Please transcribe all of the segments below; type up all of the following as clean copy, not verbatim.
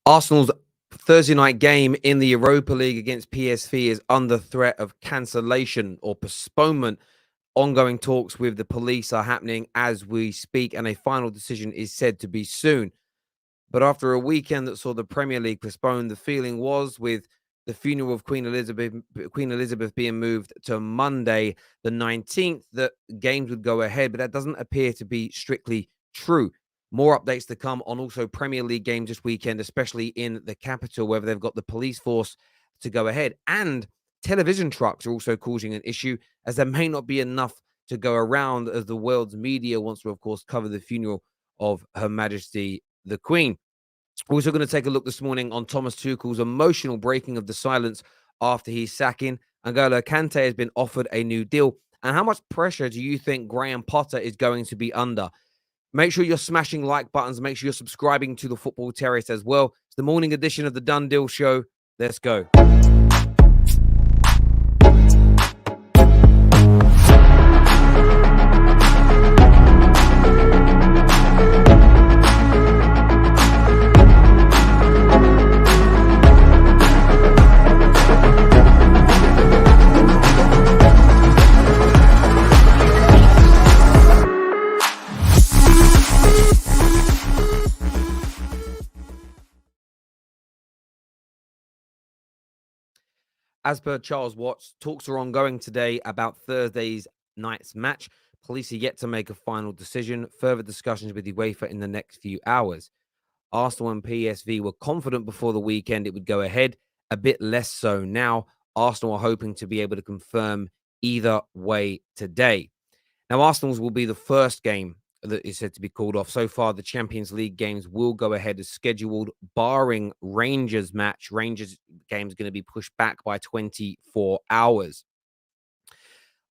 Arsenal's Thursday night game in the Europa League against PSV is under threat of cancellation or postponement. Ongoing talks with the police are happening as we speak, and a final decision is said to be soon. But after a weekend that saw the Premier League postponed, the feeling was, with the funeral of Queen Elizabeth being moved to Monday, the 19th, that games would go ahead. But that doesn't appear to be strictly true. More updates to come on also Premier League games this weekend, especially in the capital, whether they've got the police force to go ahead. And television trucks are also causing an issue, as there may not be enough to go around, as the world's media wants to, of course, cover the funeral of Her Majesty the Queen. We're also going to take a look this morning on Thomas Tuchel's emotional breaking of the silence after his sacking. N'Golo Kante has been offered a new deal. And how much pressure do you think Graham Potter is going to be under? Make sure you're smashing like buttons. Make sure you're subscribing to the Football Terrace as well. It's the morning edition of the Done Deal Show. Let's go. As per Charles Watts, talks are ongoing today about Thursday's night's match. Police are yet to make a final decision. Further discussions with the UEFA in the next few hours. Arsenal and PSV were confident before the weekend it would go ahead, a bit less so now. Arsenal are hoping to be able to confirm either way today. Now, Arsenal's will be the first game that is said to be called off. So far, the Champions League games will go ahead as scheduled, barring Rangers match. Rangers game is going to be pushed back by 24 hours.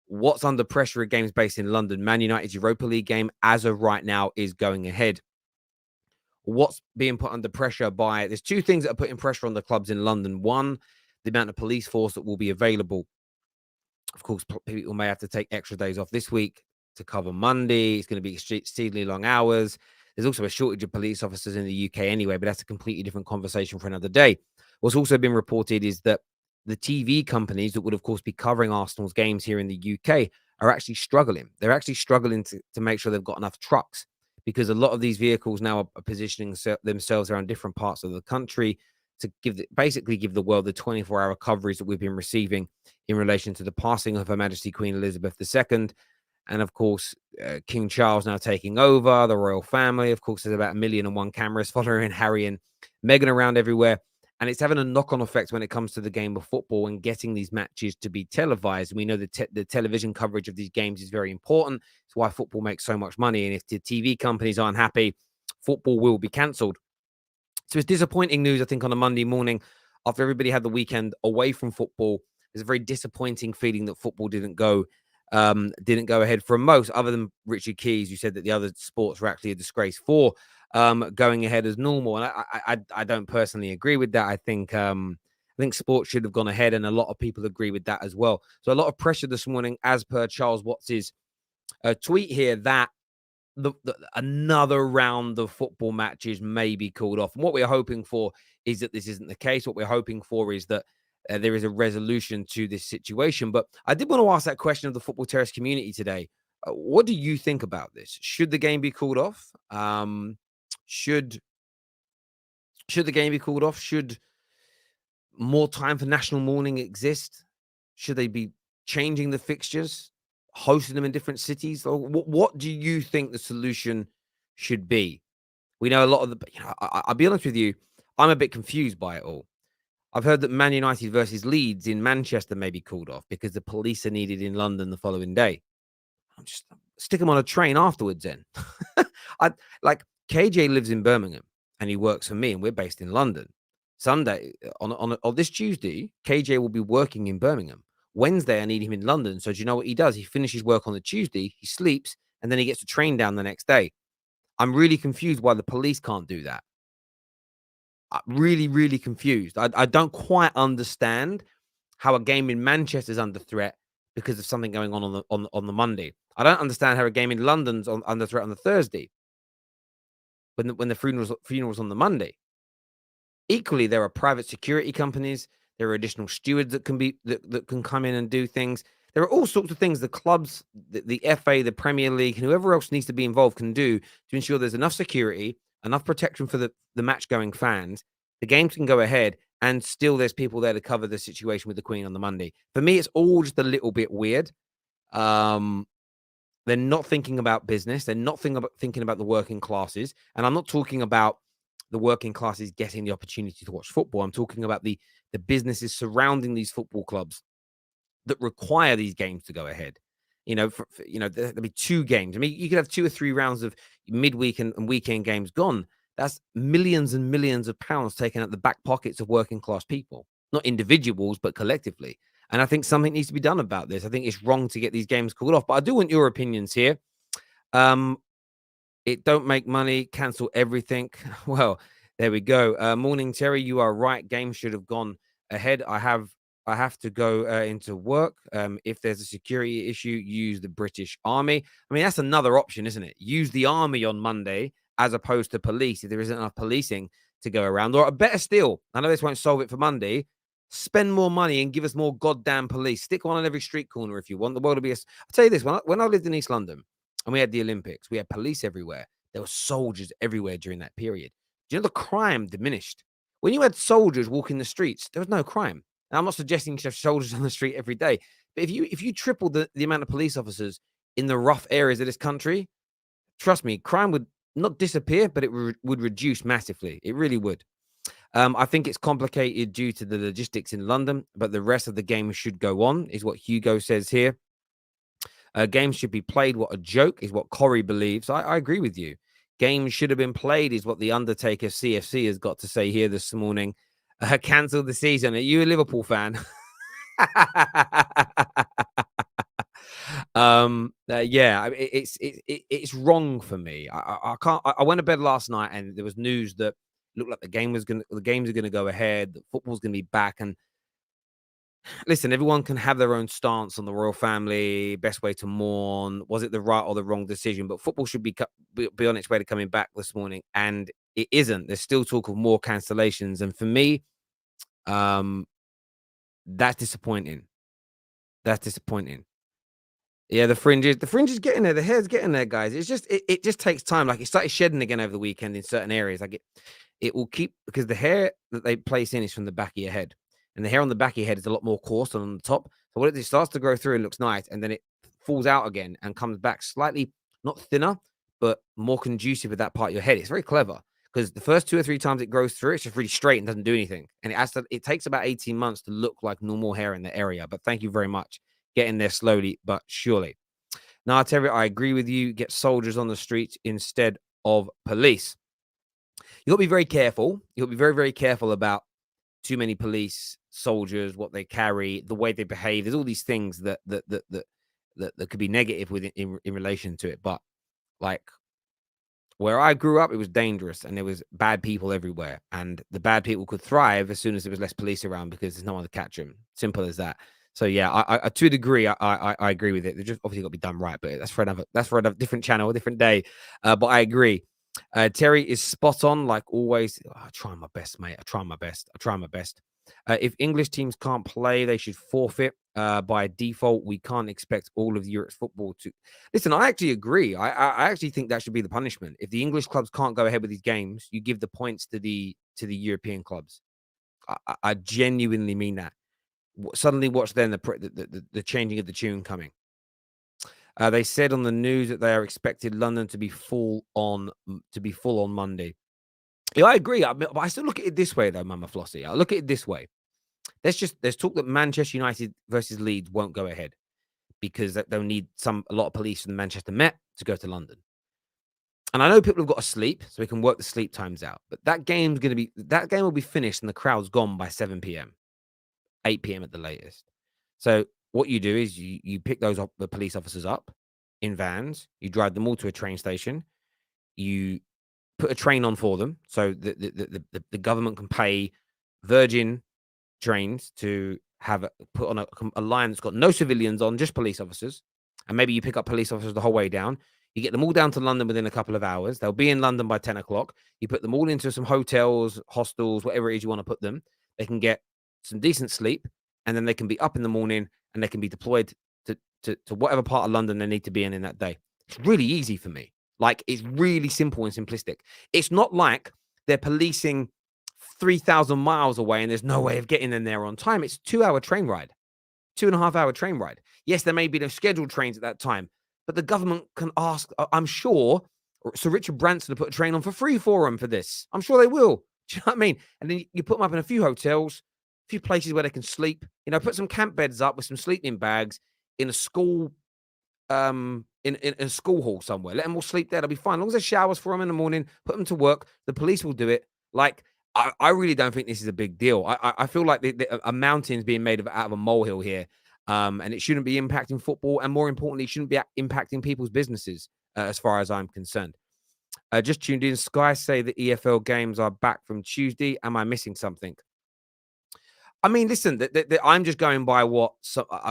What's under pressure at games based in London? Man United's Europa League game, as of right now, is going ahead. What's being put under pressure by... There's two things that are putting pressure on the clubs in London. One, the amount of police force that will be available. Of course, people may have to take extra days off this week to cover Monday. It's going to be exceedingly long hours. There's also a shortage of police officers in the UK anyway, but that's a completely different conversation for another day. What's also been reported is that the TV companies that would, of course, be covering Arsenal's games here in the UK are actually struggling. They're actually struggling to make sure they've got enough trucks, because a lot of these vehicles now are positioning themselves around different parts of the country to basically give the world the 24-hour coverage that we've been receiving in relation to the passing of Her Majesty Queen Elizabeth II. And of course, King Charles now taking over, the royal family. Of course, there's about 1,000,001 cameras following Harry and Meghan around everywhere. And it's having a knock-on effect when it comes to the game of football and getting these matches to be televised. And we know the television coverage of these games is very important. It's why football makes so much money. And if the TV companies aren't happy, football will be cancelled. So it's disappointing news, I think, on a Monday morning after everybody had the weekend away from football. There's a very disappointing feeling that football didn't go ahead for most, other than Richard Keys, who said that the other sports were actually a disgrace for going ahead as normal. And I don't personally agree with that. I think sports should have gone ahead, and a lot of people agree with that as well. So a lot of pressure this morning, as per Charles Watts's tweet here, that another round of football matches may be called off. And what we're hoping for is that this isn't the case. What we're hoping for is that there is a resolution to this situation. But I did want to ask that question of the Football Terrace community today. What do you think about this? Should the game be called off? Should the game be called off? Should more time for national mourning exist? Should they be changing the fixtures, hosting them in different cities? Or what do you think the solution should be? We know a lot of the... I'll be honest with you, I'm a bit confused by it all. I've heard that Man United versus Leeds in Manchester may be called off because the police are needed in London the following day. I'm just stick them on a train afterwards then. KJ lives in Birmingham and he works for me, and we're based in London. Sunday, on this Tuesday, KJ will be working in Birmingham. Wednesday, I need him in London. So do you know what he does? He finishes work on the Tuesday, he sleeps, and then he gets a train down the next day. I'm really confused why the police can't do that. Really, really confused. I don't quite understand how a game in Manchester is under threat because of something going on the Monday. I don't understand how a game in London's under threat on the Thursday when the funeral's on the Monday. Equally, there are private security companies. There are additional stewards that can come in and do things. There are all sorts of things the clubs, the FA, the Premier League, and whoever else needs to be involved can do to ensure there's enough security, enough protection for the match going fans. The games can go ahead, and still there's people there to cover the situation with the Queen on the Monday. For me, it's all just a little bit weird. Um, they're not thinking about business. They're not thinking about the working classes. And I'm not talking about the working classes getting the opportunity to watch football. I'm talking about the businesses surrounding these football clubs that require these games to go ahead. There'll be 2 games. I mean, you could have 2 or 3 rounds of midweek and weekend games gone. That's millions and millions of pounds taken out the back pockets of working class people, not individuals, but collectively. And I think something needs to be done about this. I think it's wrong to get these games called off. But I do want your opinions here. It don't make money, cancel everything. Well, there we go. Morning, Terry. You are right. Games should have gone ahead. I have to go into work. If there's a security issue, use the British Army. I mean, that's another option, isn't it? Use the army on Monday as opposed to police if there isn't enough policing to go around. Or better still, I know this won't solve it for Monday. Spend more money and give us more goddamn police. Stick one on every street corner if you want the world to be. I'll tell you this: when I lived in East London and we had the Olympics, we had police everywhere. There were soldiers everywhere during that period. Do you know the crime diminished when you had soldiers walking the streets? There was no crime. And I'm not suggesting you should have soldiers on the street every day, but if you triple the amount of police officers in the rough areas of this country, trust me, crime would not disappear, but it would reduce massively. It really would. I think it's complicated due to the logistics in London, but the rest of the game should go on, is what Hugo says here. Games should be played. What a joke, is what Corey believes. I agree with you. Games should have been played, is what the Undertaker CFC has got to say here this morning. Cancel the season. Are you a Liverpool fan? Yeah, it's wrong for me. I can't. I went to bed last night and there was news that looked like the games are gonna go ahead. The football's gonna be back. And listen, everyone can have their own stance on the royal family, best way to mourn. Was it the right or the wrong decision? But football should be on its way to coming back this morning, and it isn't. There's still talk of more cancellations, and for me, that's disappointing. That's disappointing. Yeah, the fringe is getting there. The hair's getting there, guys. It just takes time. Like, it started shedding again over the weekend in certain areas. Like, it will keep, because the hair that they place in is from the back of your head, and the hair on the back of your head is a lot more coarse than on the top. So what it starts to grow through, it looks nice, and then it falls out again and comes back slightly not thinner, but more conducive with that part of your head. It's very clever because the first 2 or 3 times it grows through, it's just really straight and doesn't do anything, and it takes about 18 months to look like normal hair in the area. But thank you very much. Getting there slowly but surely. Now, Terry, I agree with you. Get soldiers on the streets instead of police. You've got to be very careful. You'll be very, very careful about too many police, soldiers, what they carry, the way they behave. There's all these things that could be negative in relation to it. But like where I grew up, it was dangerous and there was bad people everywhere. And the bad people could thrive as soon as there was less police around because there's no one to catch them. Simple as that. So yeah, I to a degree, I agree with it. They're just obviously got to be done right, but that's for another different channel, a different day. But I agree. Terry is spot on, like always. Oh, I try my best, mate. I try my best. If English teams can't play, they should forfeit. By default, we can't expect all of Europe's football to listen. I actually agree. I actually think that should be the punishment. If the English clubs can't go ahead with these games, you give the points to the European clubs. I genuinely mean that. Suddenly watch then the changing of the tune coming. They said on the news that they are expected London to be full on Monday. Yeah, I agree. But I still look at it this way, though, Mama Flossie. I look at it this way. There's talk that Manchester United versus Leeds won't go ahead because they'll need a lot of police from the Manchester Met to go to London. And I know people have got to sleep, so we can work the sleep times out. But that game will be finished and the crowd's gone by 7 p.m. 8 p.m. at the latest. So what you do is you pick the police officers up in vans, you drive them all to a train station, you put a train on for them, so the government can pay Virgin trains to put on a line that's got no civilians on, just police officers, and maybe you pick up police officers the whole way down. You get them all down to London within a couple of hours. They'll be in London by 10 o'clock. You put them all into some hotels, hostels, whatever it is you want to put them. They can get some decent sleep, and then they can be up in the morning and they can be deployed to whatever part of London they need to be in that day. It's really easy for me. Like, it's really simple and simplistic. It's not like they're policing 3,000 miles away and there's no way of getting in there on time. It's a 2-hour train ride, 2.5-hour train ride. Yes, there may be no scheduled trains at that time, but the government can ask, I'm sure Sir Richard Branson will put a train on for free for them for this. I'm sure they will. Do you know what I mean? And then you put them up in a few hotels, a few places where they can sleep. You know, put some camp beds up with some sleeping bags in a school, in a school hall somewhere. Let them all sleep there. They'll be fine. As long as there's showers for them in the morning, put them to work. The police will do it. Like, I really don't think this is a big deal. I feel like a mountain's being made out of a molehill here. And it shouldn't be impacting football. And more importantly, it shouldn't be impacting people's businesses, as far as I'm concerned. Just tuned in. Sky say the EFL games are back from Tuesday. Am I missing something? I mean, listen, I'm just going by what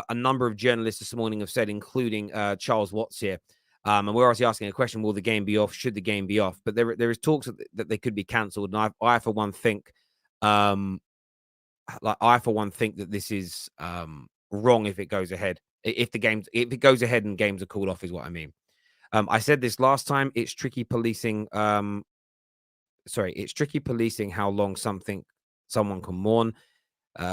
a number of journalists this morning have said, including Charles Watts here. And we're obviously asking a question: will the game be off? Should the game be off? But there is talks that they could be cancelled, and I for one think, that this is wrong if it goes ahead. If it goes ahead and games are called off, is what I mean. I said this last time. It's tricky policing. It's tricky policing how long someone can mourn.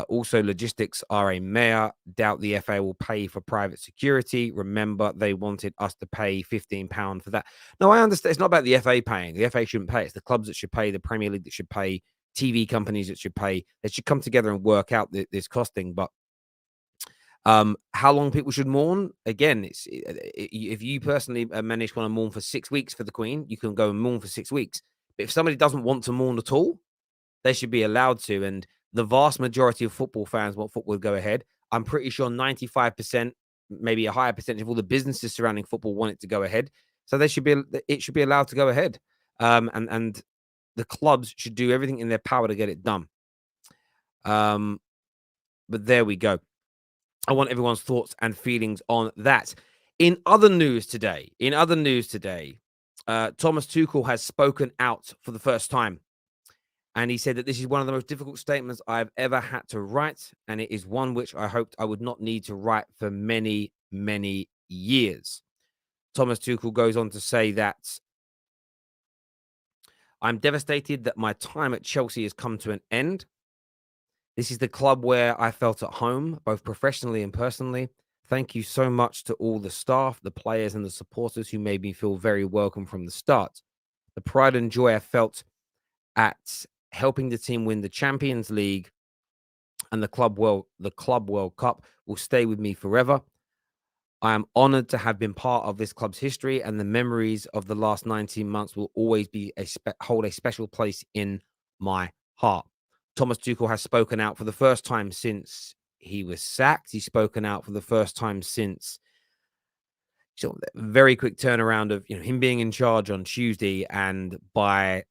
Also, logistics are a mare. Doubt the FA will pay for private security. Remember, they wanted us to pay £15 for that. No, I understand. It's not about the FA paying. The FA shouldn't pay. It's the clubs that should pay, the Premier League that should pay, TV companies that should pay. They should come together and work out this costing. But how long people should mourn? Again, if you personally manage want to mourn for 6 weeks for the Queen, you can go and mourn for 6 weeks. But if somebody doesn't want to mourn at all, they should be allowed to. And the vast majority of football fans want football to go ahead. I'm pretty sure 95%, maybe a higher percentage of all the businesses surrounding football want it to go ahead. So it should be allowed to go ahead. And the clubs should do everything in their power to get it done. But there we go. I want everyone's thoughts and feelings on that. In other news today, Thomas Tuchel has spoken out for the first time. And he said that this is one of the most difficult statements I've ever had to write. And it is one which I hoped I would not need to write for many, many years. Thomas Tuchel goes on to say that I'm devastated that my time at Chelsea has come to an end. This is the club where I felt at home, both professionally and personally. Thank you so much to all the staff, the players, and the supporters who made me feel very welcome from the start. The pride and joy I felt at helping the team win the Champions League and the Club World Cup will stay with me forever. I am honored to have been part of this club's history, and the memories of the last 19 months will always be hold a special place in my heart. Thomas Tuchel has spoken out for the first time since he was sacked. He's spoken out for the first time since very quick turnaround of him being in charge on Tuesday, and by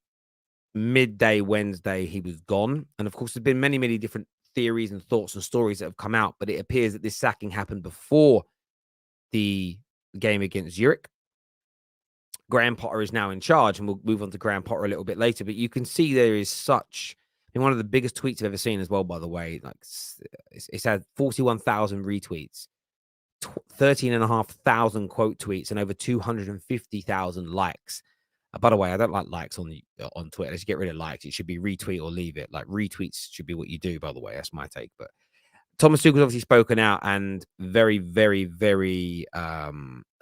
midday Wednesday, he was gone. And of course, there's been many, many different theories and thoughts and stories that have come out, but it appears that this sacking happened before the game against Zurich. Graham Potter is now in charge, and we'll move on to Graham Potter a little bit later. But you can see there is one of the biggest tweets I've ever seen as well, by the way. Like, it's had 41,000 retweets, 13,500 quote tweets, and over 250,000 likes. By the way, I don't like likes on Twitter. Let's get rid of likes. It should be retweet or leave it. Like, retweets should be what you do, by the way. That's my take. But Thomas Tuchel's obviously spoken out and very, very, very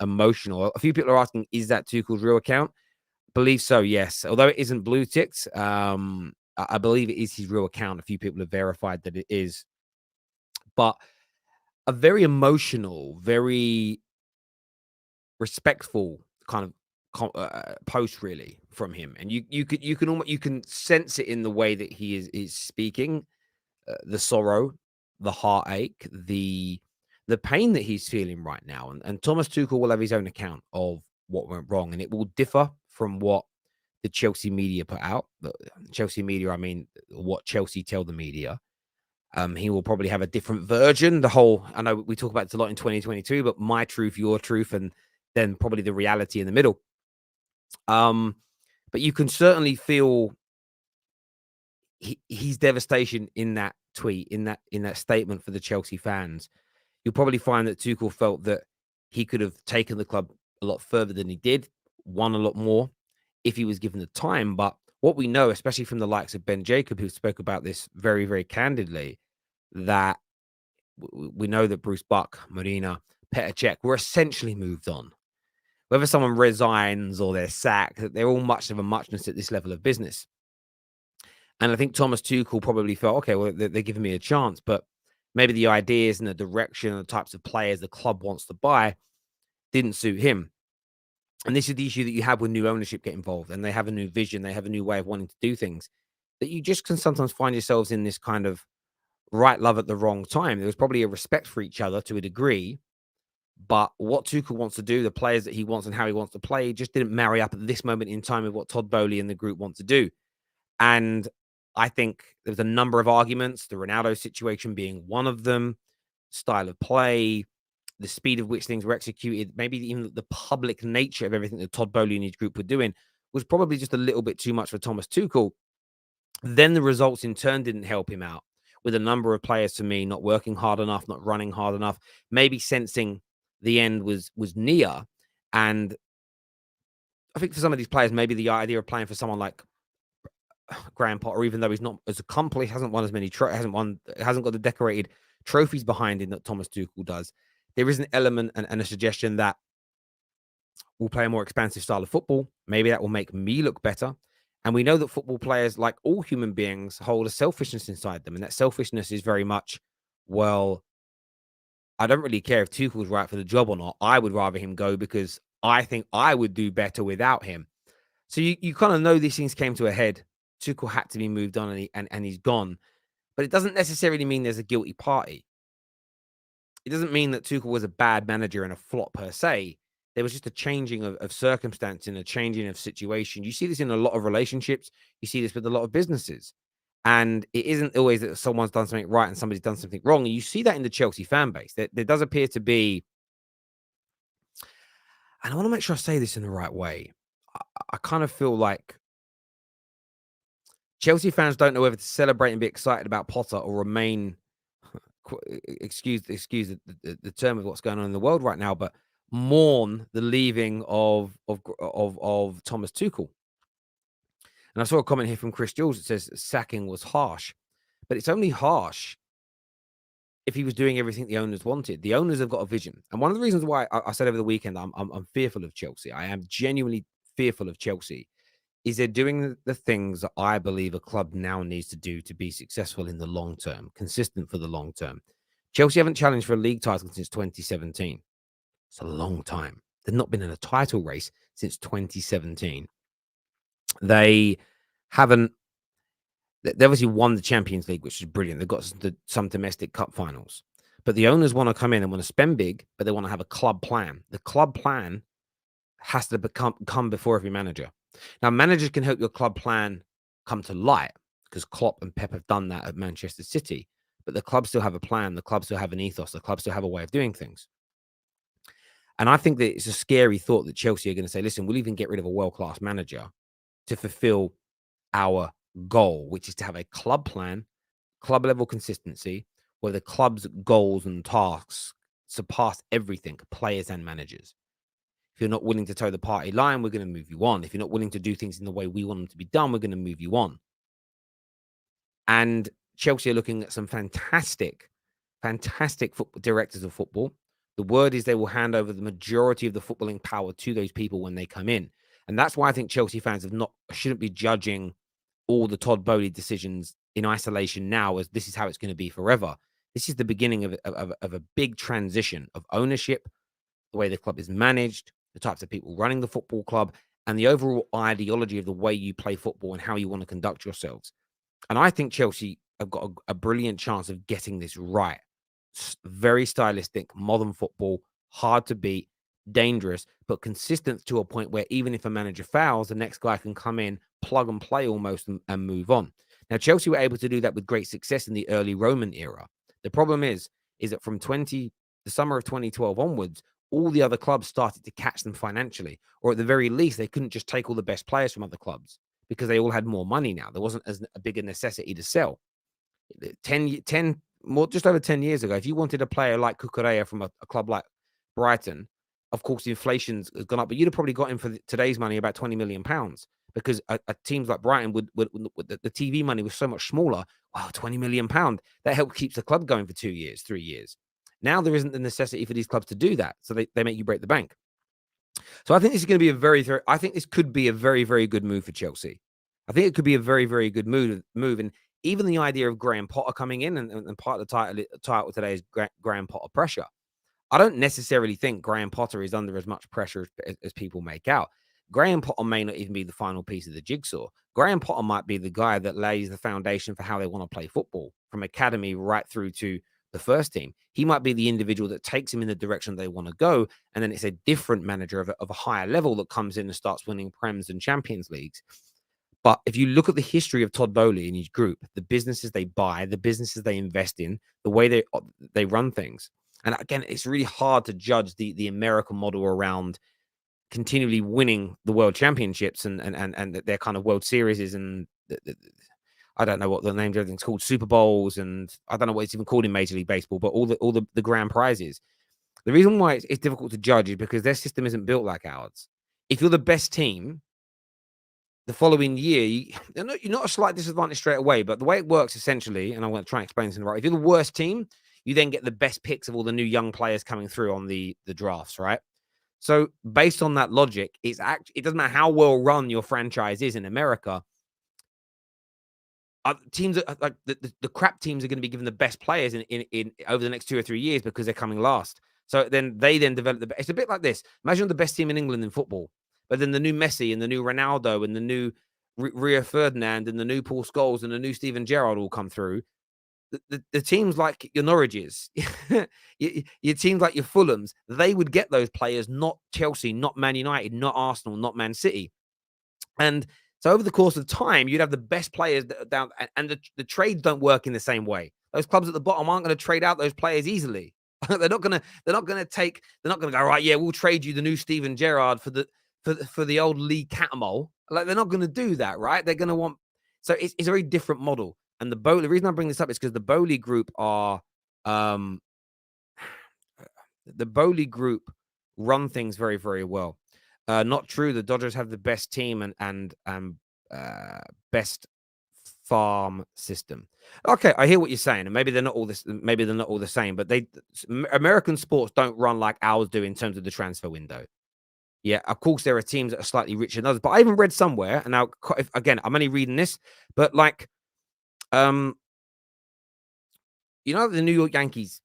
emotional. A few people are asking, is that Tuchel's real account? I believe so, yes. Although it isn't blue ticked, I believe it is his real account. A few people have verified that it is. But a very emotional, very respectful kind of post, really, from him, and you can sense it in the way that he is speaking, the sorrow, the heartache, the pain that he's feeling right now. And Thomas Tuchel will have his own account of what went wrong, and it will differ from what the Chelsea media put out. The Chelsea media, I mean, what Chelsea tell the media. He will probably have a different version. I know we talk about it a lot in 2022, but my truth, your truth, and than probably the reality in the middle. But you can certainly feel his devastation in that tweet, in that statement for the Chelsea fans. You'll probably find that Tuchel felt that he could have taken the club a lot further than he did, won a lot more if he was given the time. But what we know, especially from the likes of Ben Jacob, who spoke about this very, very candidly, that we know that Bruce Buck, Marina, Petr Cech were essentially moved on. Whether someone resigns or they're sacked, they're all much of a muchness at this level of business. And I think Thomas Tuchel probably felt, okay, well, they're giving me a chance, but maybe the ideas and the direction and the types of players the club wants to buy didn't suit him. And this is the issue that you have when new ownership get involved and they have a new vision, they have a new way of wanting to do things, that you just can sometimes find yourselves in this kind of right love at the wrong time. There was probably a respect for each other to a degree, but what Tuchel wants to do, the players that he wants and how he wants to play, just didn't marry up at this moment in time with what Todd Boehly and the group want to do. And I think there's a number of arguments, the Ronaldo situation being one of them, style of play, the speed of which things were executed, maybe even the public nature of everything that Todd Boehly and his group were doing was probably just a little bit too much for Thomas Tuchel. Then the results in turn didn't help him out, with a number of players, to me, not working hard enough, not running hard enough, maybe sensing the end was near. And I think for some of these players, maybe the idea of playing for someone like Graham Potter, even though he's not as accomplished, hasn't won as many, hasn't got the decorated trophies behind him that Thomas Tuchel does. There is an element and a suggestion that we'll play a more expansive style of football. Maybe that will make me look better. And we know that football players, like all human beings, hold a selfishness inside them. And that selfishness is very much, well, I don't really care if Tuchel's right for the job or not. I would rather him go because I think I would do better without him. So you kind of know these things came to a head. Tuchel had to be moved on and he's gone. But it doesn't necessarily mean there's a guilty party. It doesn't mean that Tuchel was a bad manager and a flop per se. There was just a changing of circumstance and a changing of situation. You see this in a lot of relationships. You see this with a lot of businesses. And it isn't always that someone's done something right and somebody's done something wrong. And you see that in the Chelsea fan base. There does appear to be, and I want to make sure I say this in the right way. I kind of feel like Chelsea fans don't know whether to celebrate and be excited about Potter or remain, excuse the term of what's going on in the world right now, but mourn the leaving of Thomas Tuchel. And I saw a comment here from Chris Jules that says sacking was harsh, but it's only harsh if he was doing everything the owners wanted. The owners have got a vision, and one of the reasons why I said over the weekend I'm fearful of Chelsea. I am genuinely fearful of Chelsea. Is they're doing the things that I believe a club now needs to do to be successful in the long term, consistent for the long term. Chelsea haven't challenged for a league title since 2017. It's a long time. They've not been in a title race since 2017. They haven't. They obviously won the Champions League, which is brilliant. They've got some domestic cup finals. But the owners want to come in and want to spend big, but they want to have a club plan. The club plan has to come before every manager. Now, managers can help your club plan come to light because Klopp and Pep have done that at Manchester City. But the club still have a plan. The club still have an ethos. The club still have a way of doing things. And I think that it's a scary thought that Chelsea are going to say, listen, we'll even get rid of a world-class manager to fulfill our goal, which is to have a club plan, club level consistency, where the club's goals and tasks surpass everything, players and managers. If you're not willing to toe the party line, we're going to move you on. If you're not willing to do things in the way we want them to be done, we're going to move you on. And Chelsea are looking at some fantastic football directors of football. The word is they will hand over the majority of the footballing power to those people when they come in. And that's why I think Chelsea fans shouldn't be judging all the Todd Boehly decisions in isolation now as this is how it's going to be forever. This is the beginning of a big transition of ownership, the way the club is managed, the types of people running the football club, and the overall ideology of the way you play football and how you want to conduct yourselves. And I think Chelsea have got a brilliant chance of getting this right. Very stylistic, modern football, hard to beat, dangerous, but consistent to a point where even if a manager fouls, the next guy can come in, plug and play almost, and move on. Now, Chelsea were able to do that with great success in the early Roman era. The problem is that from the summer of 2012 onwards, all the other clubs started to catch them financially, or at the very least, they couldn't just take all the best players from other clubs because they all had more money now. There wasn't as a big a necessity to sell. 10 more, just over 10 years ago, if you wanted a player like Cucurella from a club like Brighton, of course, the inflation's gone up, but you'd have probably got him for today's money about 20 million pounds because teams like Brighton would the TV money was so much smaller. Wow, 20 million pound that helped keeps the club going for 2 years, 3 years. Now there isn't the necessity for these clubs to do that, so they make you break the bank. So I think this is going to be a I think this could be a very, very good move for Chelsea. I think it could be a very, very good move. And even the idea of Graham Potter coming in and part of the title today is Graham Potter pressure. I don't necessarily think Graham Potter is under as much pressure as people make out. Graham Potter may not even be the final piece of the jigsaw. Graham Potter might be the guy that lays the foundation for how they want to play football from academy right through to the first team. He might be the individual that takes him in the direction they want to go. And then it's a different manager of a higher level that comes in and starts winning Prems and Champions Leagues. But if you look at the history of Todd Bowley and his group, the businesses they buy, the businesses they invest in, the way they run things. And again, it's really hard to judge the American model around continually winning the world championships and their kind of world series and I don't know what the names of everything's called, Super Bowls, and I don't know what it's even called in Major League Baseball, but all the grand prizes. The reason why it's difficult to judge is because their system isn't built like ours. If you're the best team, the following year, you're not a slight disadvantage straight away, but the way it works essentially, and I'm going to try and explain this in the right. If you're the worst team, you then get the best picks of all the new young players coming through on the drafts, right? So based on that logic, it doesn't matter how well run your franchise is in America. Teams like the crap teams are going to be given the best players in over the next 2 or 3 years because they're coming last. So then they develop it's a bit like this. Imagine the best team in England in football, but then the new Messi and the new Ronaldo and the new Rio Ferdinand and the new Paul Scholes and the new Steven Gerrard all come through. The teams like your Norwiches, your teams like your Fulhams, they would get those players, not Chelsea, not Man United, not Arsenal, not Man City. And so over the course of time, you'd have the best players down, and the trades don't work in the same way. Those clubs at the bottom aren't going to trade out those players easily. They're not going to go, right, yeah, we'll trade you the new Steven Gerrard for the old Lee Catamol. Like, they're not going to do that, right? They're going to want, so it's a very different model. And the reason I bring this up is because the Bowley group the Bowley group run things very, very well. Not true. The Dodgers have the best team and best farm system. Okay, I hear what you're saying, and maybe they're not all this. Maybe they're not all the same, but American sports don't run like ours do in terms of the transfer window. Yeah, of course there are teams that are slightly richer than others, but I even read somewhere, and now again I'm only reading this, but like, the New York Yankees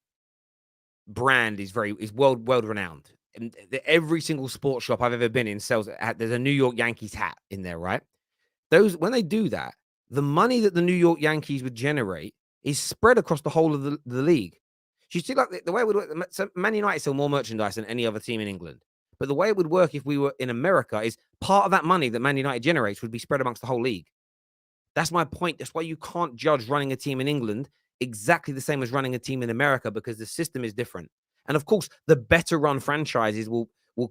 brand is world renowned. And every single sports shop I've ever been in sells there's a New York Yankees hat in there, right? When they do that, the money that the New York Yankees would generate is spread across the whole of the league. So you see, like the way it would work, so Man United sell more merchandise than any other team in England. But the way it would work if we were in America is part of that money that Man United generates would be spread amongst the whole league. That's my point. That's why you can't judge running a team in England exactly the same as running a team in America, because the system is different. And of course, the better run franchises will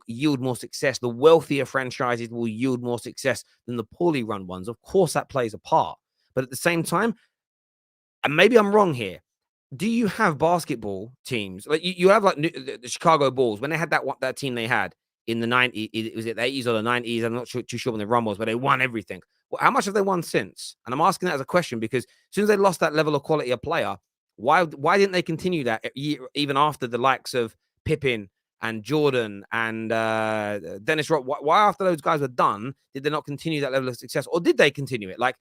yield more success. The wealthier franchises will yield more success than the poorly run ones. Of course, that plays a part. But at the same time, and maybe I'm wrong here, do you have basketball teams like you have like the Chicago Bulls when they had that team they had in the 90s? Was it the 80s or the 90s? I'm not too sure when the run was, but they won everything. Well, how much have they won since? And I'm asking that as a question because as soon as they lost that level of quality of player, why didn't they continue that even after the likes of Pippen and Jordan and Dennis Rodman? Why after those guys were done did they not continue that level of success, or did they continue it? Like,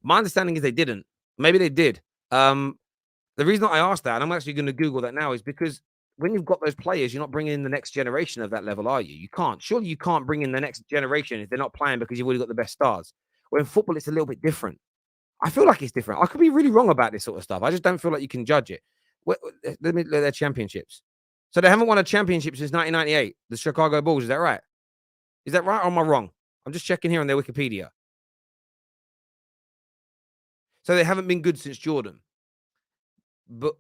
my understanding is they didn't. Maybe they did. The reason I asked that, and I'm actually going to Google that now, is because when you've got those players, you're not bringing in the next generation of that level, are you? You can't. Surely you can't bring in the next generation if they're not playing because you've already got the best stars. Where in football, it's a little bit different. I feel like it's different. I could be really wrong about this sort of stuff. I just don't feel like you can judge it. Let me look at their championships. So they haven't won a championship since 1998. The Chicago Bulls. Is that right? Is that right or am I wrong? I'm just checking here on their Wikipedia. So they haven't been good since Jordan. But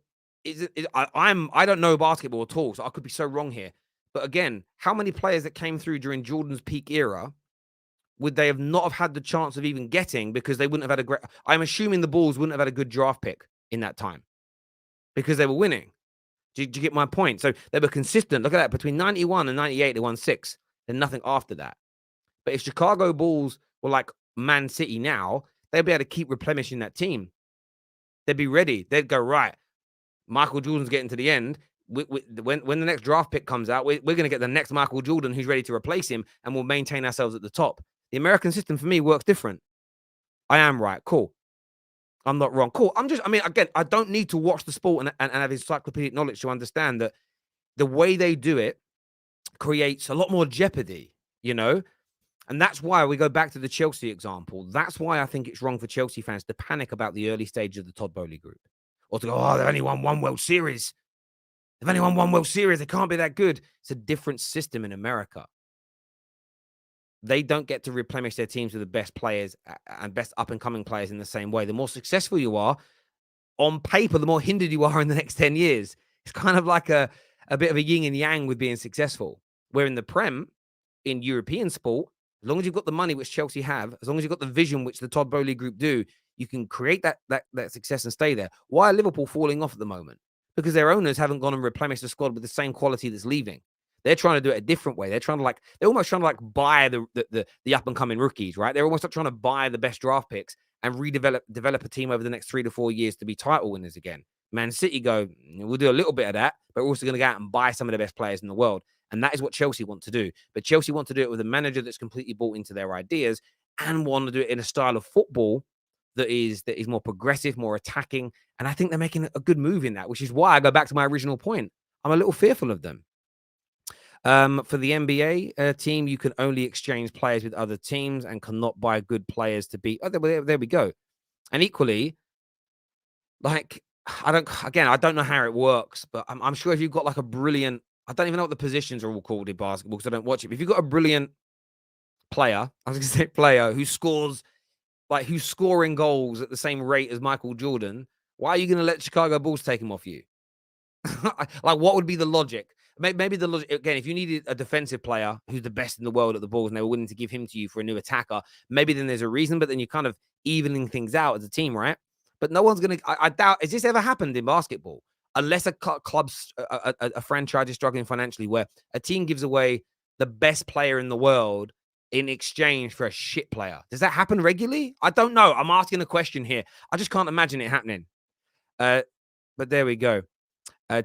I don't know basketball at all, so I could be so wrong here. But again, how many players that came through during Jordan's peak era would they have not have had the chance of even getting because they wouldn't have had a great. I'm assuming the Bulls wouldn't have had a good draft pick in that time because they were winning. Do you get my point? So they were consistent. Look at that. Between 91 and 98, they won 6. Then nothing after that. But if Chicago Bulls were like Man City now, they'd be able to keep replenishing that team. They'd be ready. They'd go, right, Michael Jordan's getting to the end. When the next draft pick comes out, we're going to get the next Michael Jordan who's ready to replace him, and we'll maintain ourselves at the top. The American system for me works different. I am right. Cool. I'm not wrong. Cool. Again, I don't need to watch the sport and have encyclopedic knowledge to understand that the way they do it creates a lot more jeopardy, you know? And that's why we go back to the Chelsea example. That's why I think it's wrong for Chelsea fans to panic about the early stage of the Todd Bowley group. Or to go, oh, they've only won one World Series. They've only won one World Series. They can't be that good. It's a different system in America. They don't get to replenish their teams with the best players and best up-and-coming players in the same way. The more successful you are, on paper, the more hindered you are in the next 10 years. It's kind of like a bit of a yin and yang with being successful. Where in the Prem, in European sport, as long as you've got the money, which Chelsea have, as long as you've got the vision, which the Todd Bowley group do, you can create that success and stay there. Why are Liverpool falling off at the moment? Because their owners haven't gone and replenished the squad with the same quality that's leaving. They're trying to do it a different way. They're almost trying to buy the up and coming rookies, right? They're almost trying to buy the best draft picks and develop a team over the next 3 to 4 years to be title winners again. Man City go, we'll do a little bit of that, but we're also going to go out and buy some of the best players in the world. And that is what Chelsea want to do. But Chelsea want to do it with a manager that's completely bought into their ideas and want to do it in a style of football that is more progressive, more attacking. And I think they're making a good move in that, which is why I go back to my original point. I'm a little fearful of them. For the NBA team, you can only exchange players with other teams and cannot buy good players to beat. Oh, there we go. And equally, I don't know how it works, but I'm sure if you've got a brilliant, I don't even know what the positions are all called in basketball because I don't watch it. But if you've got a brilliant player, I was going to say player who scores, who's scoring goals at the same rate as Michael Jordan, why are you going to let Chicago Bulls take him off you? What would be the logic? Maybe the logic, again, if you needed a defensive player who's the best in the world at the Bulls and they were willing to give him to you for a new attacker, maybe then there's a reason, but then you're kind of evening things out as a team, right? But no one's going to, I doubt, has this ever happened in basketball? Unless a club's, a franchise is struggling financially where a team gives away the best player in the world in exchange for a shit player. Does that happen regularly? I don't know. I'm asking a question here. I just can't imagine it happening. But there we go.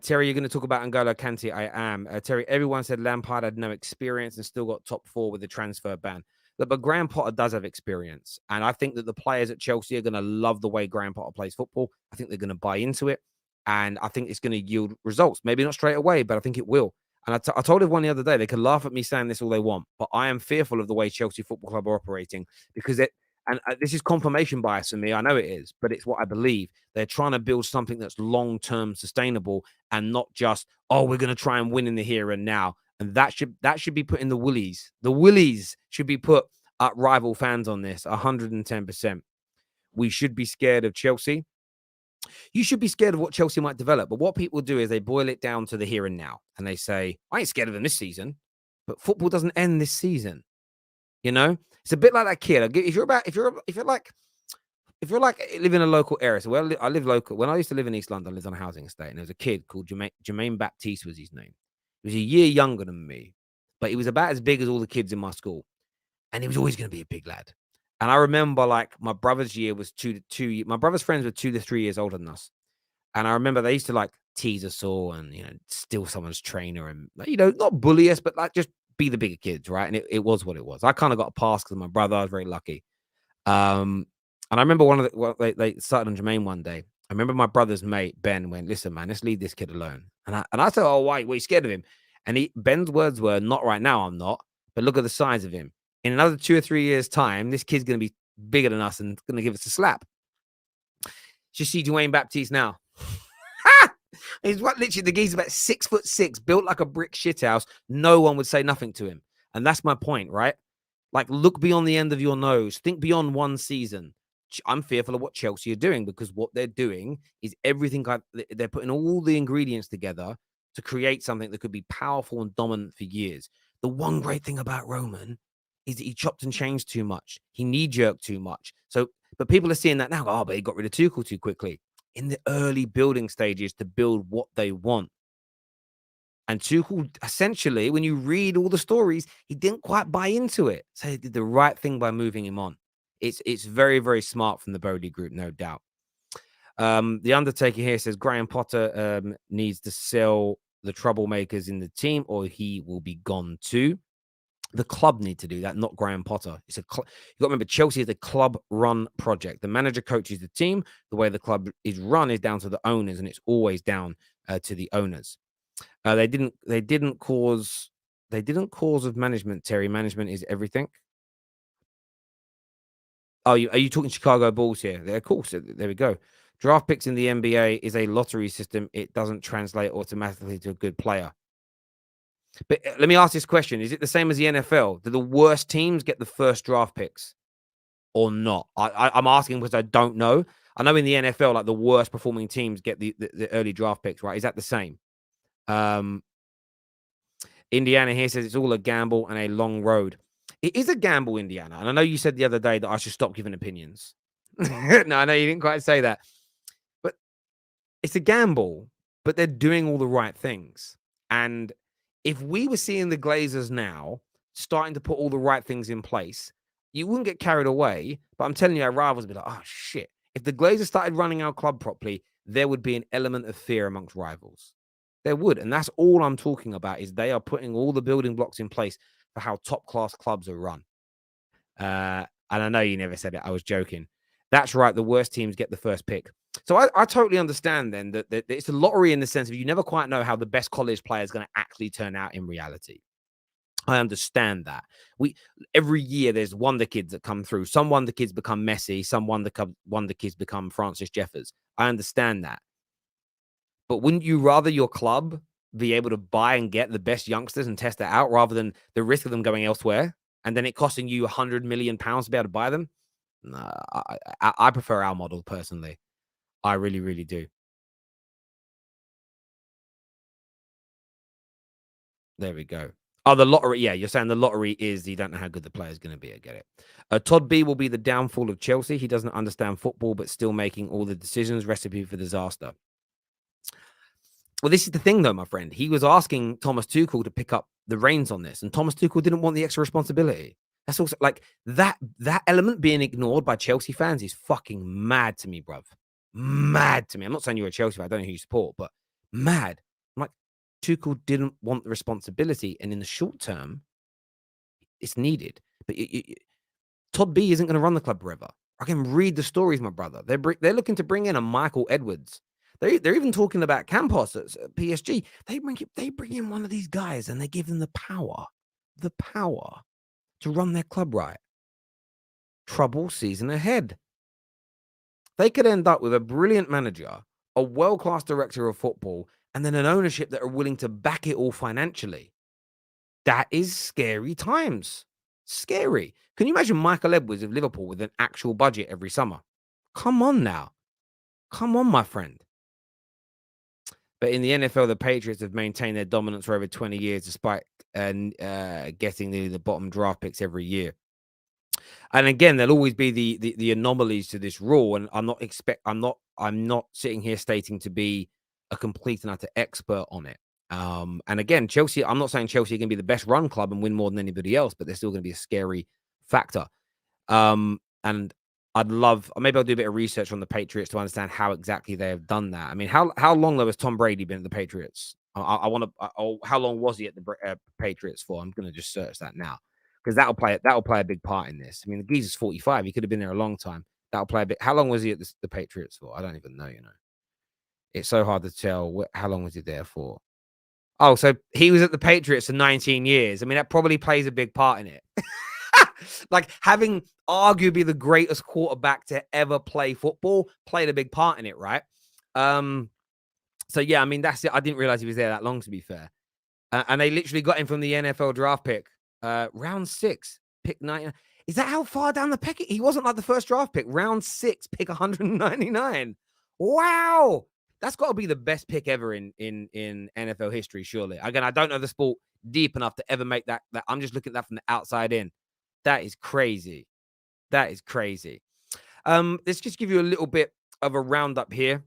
Terry, you're going to talk about N'Golo Kante. I am. Terry, everyone said Lampard had no experience and still got top 4 with the transfer ban. But Graham Potter does have experience. And I think that the players at Chelsea are going to love the way Graham Potter plays football. I think they're going to buy into it. And I think it's going to yield results. Maybe not straight away, but I think it will. And I told everyone the other day, they can laugh at me saying this all they want, but I am fearful of the way Chelsea Football Club are operating because this is confirmation bias for me. I know it is, but it's what I believe. They're trying to build something that's long-term sustainable and not just, oh, we're going to try and win in the here and now. And that should be put in the willies. The willies should be put at rival fans on this, 110%. We should be scared of Chelsea. You should be scared of what Chelsea might develop. But what people do is they boil it down to the here and now. And they say, I ain't scared of them this season. But football doesn't end this season. You know? It's a bit like that kid. If you're live in a local area. So I live local. When I used to live in East London, I lived on a housing estate. And there was a kid called Jermaine Baptiste was his name. He was a year younger than me. But he was about as big as all the kids in my school. And he was always going to be a big lad. And I remember my brother's year was my brother's friends were 2 to 3 years older than us. And I remember they used to tease us all and, steal someone's trainer and, not bully us, but just be the bigger kids, right? And it was what it was. I kind of got a pass because of my brother. I was very lucky. And I remember they started on Jermaine one day. I remember my brother's mate, Ben, went, listen, man, let's leave this kid alone. And I said, oh, why? Were you scared of him? And Ben's words were, not right now, I'm not. But look at the size of him. In another 2 or 3 years' time, this kid's going to be bigger than us and going to give us a slap. Just see Dwayne Baptiste now. He's literally the gee's about 6'6", built like a brick shithouse. No one would say nothing to him. And that's my point, right? Look beyond the end of your nose. Think beyond one season. I'm fearful of what Chelsea are doing because what they're doing is everything. They're putting all the ingredients together to create something that could be powerful and dominant for years. The one great thing about Roman is that he chopped and changed too much. He knee-jerked too much. So, but people are seeing that now. Oh, but he got rid of Tuchel too quickly. In the early building stages to build what they want. And Tuchel, essentially, when you read all the stories, he didn't quite buy into it. So he did the right thing by moving him on. It's very, very smart from the Bodie group, no doubt. The Undertaker here says Graham Potter needs to sell the troublemakers in the team or he will be gone too. The club need to do that, not Graham Potter. It's you got to remember, Chelsea is a club-run project. The manager coaches the team. The way the club is run is down to the owners, and it's always down to the owners. They didn't cause of management, Terry. Management is everything. Oh, are you talking Chicago Bulls here? Of course. There we go. Draft picks in the NBA is a lottery system. It doesn't translate automatically to a good player. But let me ask this question. Is it the same as the NFL? Do the worst teams get the first draft picks or not? I'm asking because I don't know. I know in the NFL, like the worst performing teams get the early draft picks, right? Is that the same? Indiana here says it's all a gamble and a long road. It is a gamble, Indiana. And I know you said the other day that I should stop giving opinions. No, I know you didn't quite say that. But it's a gamble, but they're doing all the right things. And if we were seeing the Glazers now starting to put all the right things in place, you wouldn't get carried away. But I'm telling you, our rivals would be like, oh, shit. If the Glazers started running our club properly, there would be an element of fear amongst rivals. There would. And that's all I'm talking about is they are putting all the building blocks in place for how top-class clubs are run. And I know you never said it. I was joking. That's right. The worst teams get the first pick. So I totally understand then that it's a lottery in the sense of you never quite know how the best college player is going to actually turn out in reality. I understand that. Every year there's wonder kids that come through. Some wonder kids become Messi. Some wonder kids become Francis Jeffers. I understand that. But wouldn't you rather your club be able to buy and get the best youngsters and test it out rather than the risk of them going elsewhere and then it costing you £100 million to be able to buy them? No, I prefer our model personally. I really, really do. There we go. Oh, the lottery. Yeah, you're saying the lottery is you don't know how good the player is going to be. I get it. Todd B will be the downfall of Chelsea. He doesn't understand football, but still making all the decisions. Recipe for disaster. Well, this is the thing, though, my friend. He was asking Thomas Tuchel to pick up the reins on this, and Thomas Tuchel didn't want the extra responsibility. That's also like that element being ignored by Chelsea fans is fucking mad to me, bruv. Mad to me. I'm not saying you're a Chelsea fan. I don't know who you support, but mad. I'm like, Tuchel didn't want the responsibility, and in the short term, it's needed. But Todd B isn't going to run the club forever. I can read the stories, my brother. They're looking to bring in a Michael Edwards. They're even talking about Campos at PSG. They bring in one of these guys and they give them the power to run their club right. Trouble season ahead. They could end up with a brilliant manager, a world-class director of football, and then an ownership that are willing to back it all financially. That is scary times. Scary. Can you imagine Michael Edwards of Liverpool with an actual budget every summer? Come on now. Come on, my friend. But in the NFL, the Patriots have maintained their dominance for over 20 years, despite getting the bottom draft picks every year. And again, there'll always be the anomalies to this rule. And I'm not sitting here stating to be a complete and utter expert on it. And again, Chelsea, I'm not saying Chelsea are going to be the best run club and win more than anybody else, but they're still going to be a scary factor. And maybe I'll do a bit of research on the Patriots to understand how exactly they have done that. I mean, how long though has Tom Brady been at the Patriots? How long was he at the Patriots for? I'm going to just search that now because that'll play a big part in this. I mean, the geezer's 45. He could have been there a long time. That'll play a bit. How long was he at the Patriots for? I don't even know. It's so hard to tell. How long was he there for? Oh, so he was at the Patriots for 19 years. I mean, that probably plays a big part in it. Like having arguably the greatest quarterback to ever play football played a big part in it, right? So yeah, I mean, that's it. I didn't realize he was there that long, to be fair. And they literally got him from the NFL draft pick, round 6, pick 99. Is that how far down the pick? He wasn't like the first draft pick. Round 6, pick 199. Wow. That's got to be the best pick ever in NFL history, surely. Again, I don't know the sport deep enough to ever make that. I'm just looking at that from the outside in. That is crazy. That is crazy. Let's just give you a little bit of a roundup here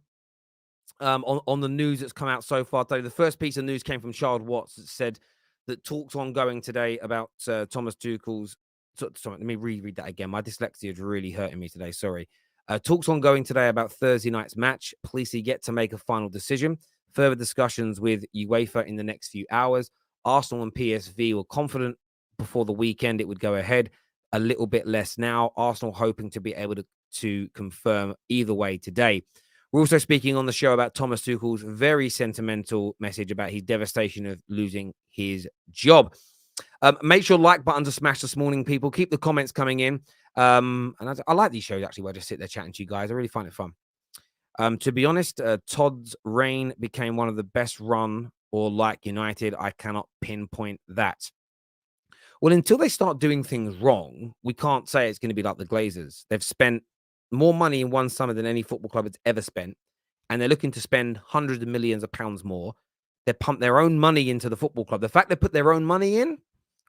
on the news that's come out so far today. The first piece of news came from Charles Watts that said that talks ongoing today about Thomas Tuchel's. Sorry, let me reread that again. My dyslexia is really hurting me today. Sorry. Talks ongoing today about Thursday night's match. Police are yet to make a final decision. Further discussions with UEFA in the next few hours. Arsenal and PSV were confident before the weekend it would go ahead. A little bit less now. Arsenal hoping to be able to confirm either way today. We're also speaking on the show about Thomas Tuchel's very sentimental message about his devastation of losing his job. Make sure like buttons are smashed this morning, people. Keep the comments coming in. And I like these shows, actually, where I just sit there chatting to you guys. I really find it fun. To be honest, Todd's reign became one of the best run or like United. I cannot pinpoint that. Well, until they start doing things wrong, we can't say it's going to be like the Glazers. They've spent more money in one summer than any football club has ever spent, and they're looking to spend hundreds of millions of pounds more. They pump their own money into the football club. The fact they put their own money in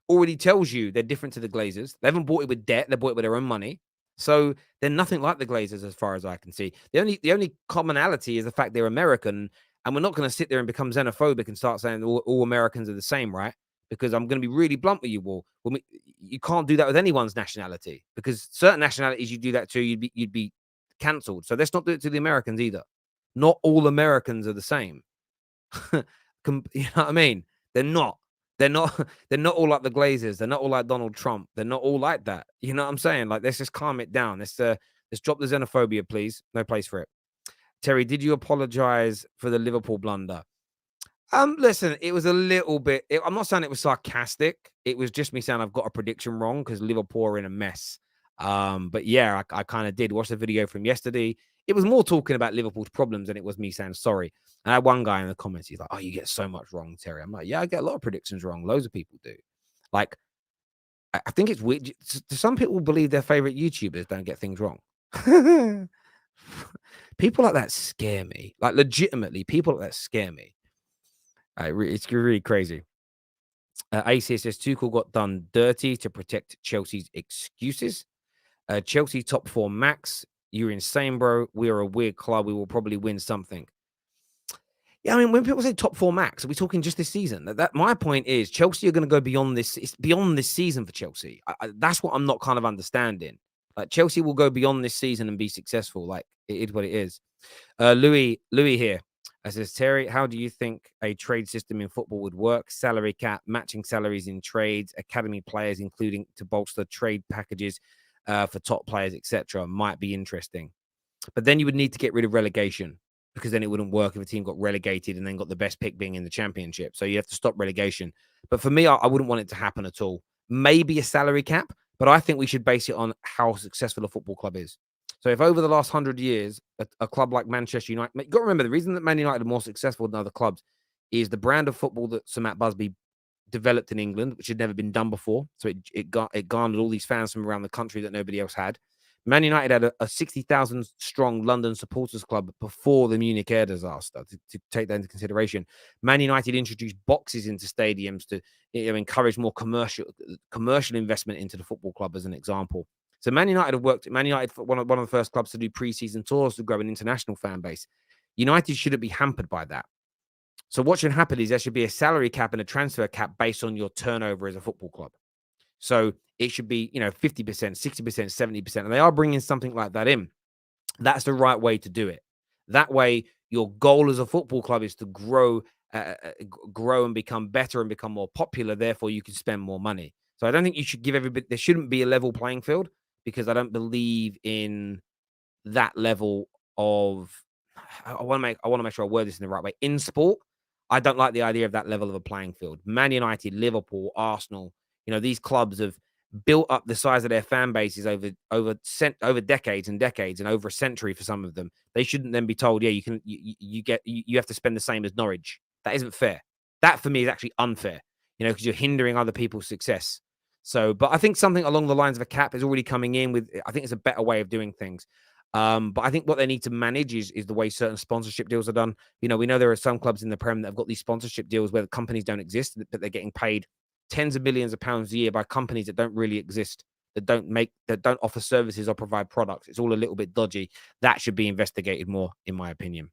already tells you they're different to the Glazers. They haven't bought it with debt. They bought it with their own money. So they're nothing like the Glazers as far as I can see. The only commonality is the fact they're American, and we're not going to sit there and become xenophobic and start saying all Americans are the same, right? Because I'm going to be really blunt with you all. You can't do that with anyone's nationality, because certain nationalities you do that to, you'd be cancelled. So let's not do it to the Americans either. Not all Americans are the same. You know what I mean? They're not. They're not all like the Glazers. They're not all like Donald Trump. They're not all like that. You know what I'm saying? Like, let's just calm it down. Let's drop the xenophobia, please. No place for it. Terry, did you apologize for the Liverpool blunder? Listen, it was a little bit. I'm not saying it was sarcastic. It was just me saying I've got a prediction wrong because Liverpool are in a mess. But yeah, I kind of did watch the video from yesterday. It was more talking about Liverpool's problems than it was me saying sorry. And I had one guy in the comments. He's like, "Oh, you get so much wrong, Terry." I'm like, "Yeah, I get a lot of predictions wrong. Loads of people do." Like, I think it's weird. Some people believe their favorite YouTubers don't get things wrong. People like that scare me. Like, legitimately, people like that scare me. It's really crazy. AC says Tuchel got done dirty to protect Chelsea's excuses. Chelsea top four max. You're insane, bro. We are a weird club. We will probably win something. Yeah, I mean, when people say top four max, are we talking just this season? That my point is Chelsea are going to go beyond this. It's beyond this season for Chelsea. That's what I'm not kind of understanding. Like, Chelsea will go beyond this season and be successful. Like, it is what it is. Louis here. I says, Terry, how do you think a trade system in football would work? Salary cap, matching salaries in trades, academy players, including to bolster trade packages for top players, etc. might be interesting. But then you would need to get rid of relegation, because then it wouldn't work if a team got relegated and then got the best pick being in the championship. So you have to stop relegation. But for me, I wouldn't want it to happen at all. Maybe a salary cap, but I think we should base it on how successful a football club is. So if over the last 100 years, a club like Manchester United, you've got to remember, the reason that Man United are more successful than other clubs is the brand of football that Sir Matt Busby developed in England, which had never been done before. So it garnered all these fans from around the country that nobody else had. Man United had a 60,000 strong London supporters club before the Munich air disaster, to take that into consideration. Man United introduced boxes into stadiums to encourage more commercial investment into the football club, as an example. So Man United one of the first clubs to do pre-season tours to grow an international fan base. United shouldn't be hampered by that. So what should happen is there should be a salary cap and a transfer cap based on your turnover as a football club. So it should be, 50%, 60%, 70%. And they are bringing something like that in. That's the right way to do it. That way, your goal as a football club is to grow and become better and become more popular. Therefore, you can spend more money. So I don't think you should give everybody, there shouldn't be a level playing field, because I don't believe in that level of, I want to make sure I word this in the right way. In sport, I don't like the idea of that level of a playing field. Man United, Liverpool, Arsenal, these clubs have built up the size of their fan bases over decades and decades, and over a century for some of them. They shouldn't then be told, yeah, you have to spend the same as Norwich. That isn't fair. That for me is actually unfair, because you're hindering other people's success. So, but I think something along the lines of a cap is already coming in with, I think it's a better way of doing things. But I think what they need to manage is the way certain sponsorship deals are done. We know there are some clubs in the Prem that have got these sponsorship deals where the companies don't exist, but they're getting paid tens of millions of pounds a year by companies that don't really exist, that don't offer services or provide products. It's all a little bit dodgy. That should be investigated more, in my opinion.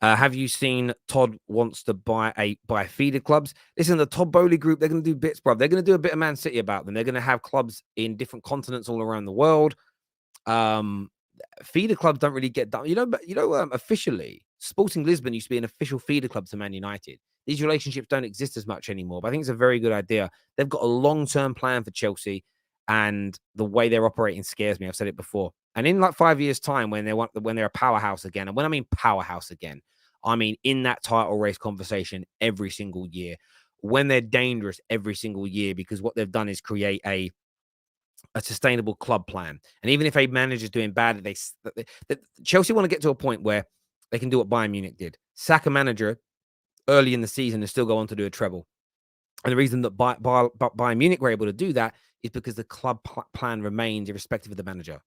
Have you seen Todd wants to buy feeder clubs? Listen, the Todd Bowley group, they're going to do bits, bro. They're going to do a bit of Man City about them. They're going to have clubs in different continents all around the world. Um, Feeder clubs don't really get done. Officially, Sporting Lisbon used to be an official feeder club to Man United. These relationships don't exist as much anymore, but I think it's a very good idea. They've got a long-term plan for Chelsea, and the way they're operating scares me. I've said it before. And in like 5 years' time, when they're a powerhouse again, and when I mean powerhouse again, I mean in that title race conversation every single year, when they're dangerous every single year, because what they've done is create a sustainable club plan. And even if a manager's doing bad, Chelsea want to get to a point where they can do what Bayern Munich did. Sack a manager early in the season and still go on to do a treble. And the reason that Bayern Munich were able to do that is because the club plan remains irrespective of the manager.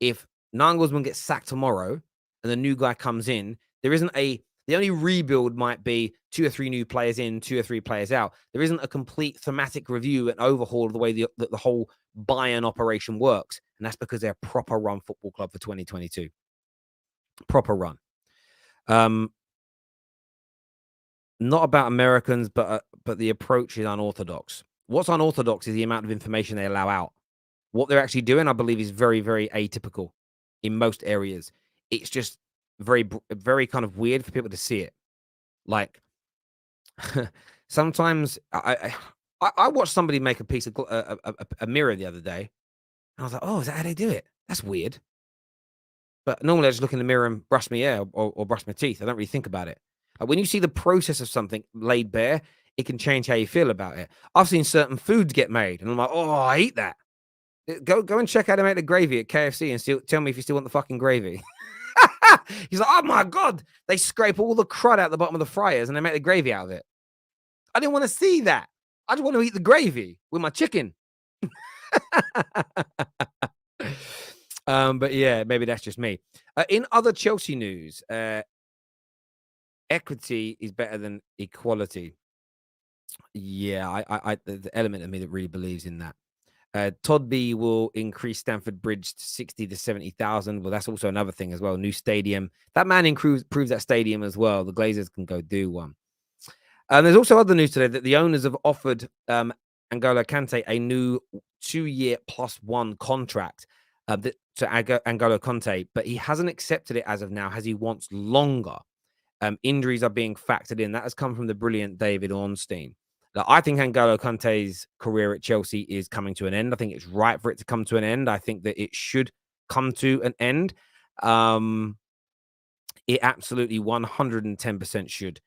If Nagelsmann gets sacked tomorrow and the new guy comes in, the only rebuild might be 2 or 3 new players in, 2 or 3 players out. There isn't a complete thematic review and overhaul of the way the whole Bayern operation works. And that's because they're a proper run football club for 2022. Proper run. Not about Americans, but the approach is unorthodox. What's unorthodox is the amount of information they allow out. What they're actually doing, I believe, is very, very atypical in most areas. It's just very, very kind of weird for people to see it. Like, sometimes I watched somebody make a piece of a mirror the other day, and I was like, oh, is that how they do it? That's weird. But normally I just look in the mirror and brush my hair or brush my teeth. I don't really think about it. When you see the process of something laid bare, it can change how you feel about it. I've seen certain foods get made, and I'm like, oh, I eat that. Go and check out how to make the gravy at KFC and tell me if you still want the fucking gravy. He's like, oh my God, they scrape all the crud out the bottom of the fryers and they make the gravy out of it. I didn't want to see that. I just want to eat the gravy with my chicken. But yeah, maybe that's just me. In other Chelsea news, equity is better than equality. Yeah, the element of me that really believes in that. Todd B will increase Stamford Bridge to 60 to 70,000. Well, that's also another thing as well. New stadium. That man improves that stadium as well. The Glazers can go do one. There's also other news today that the owners have offered N'Golo Kante a new 2-year +1 contract to N'Golo Kante, but he hasn't accepted it as of now, as he wants longer. Injuries are being factored in. That has come from the brilliant David Ornstein. Now, I think N'Golo Kante's career at Chelsea is coming to an end. I think it's right for it to come to an end. I think that it should come to an end. It absolutely 110% should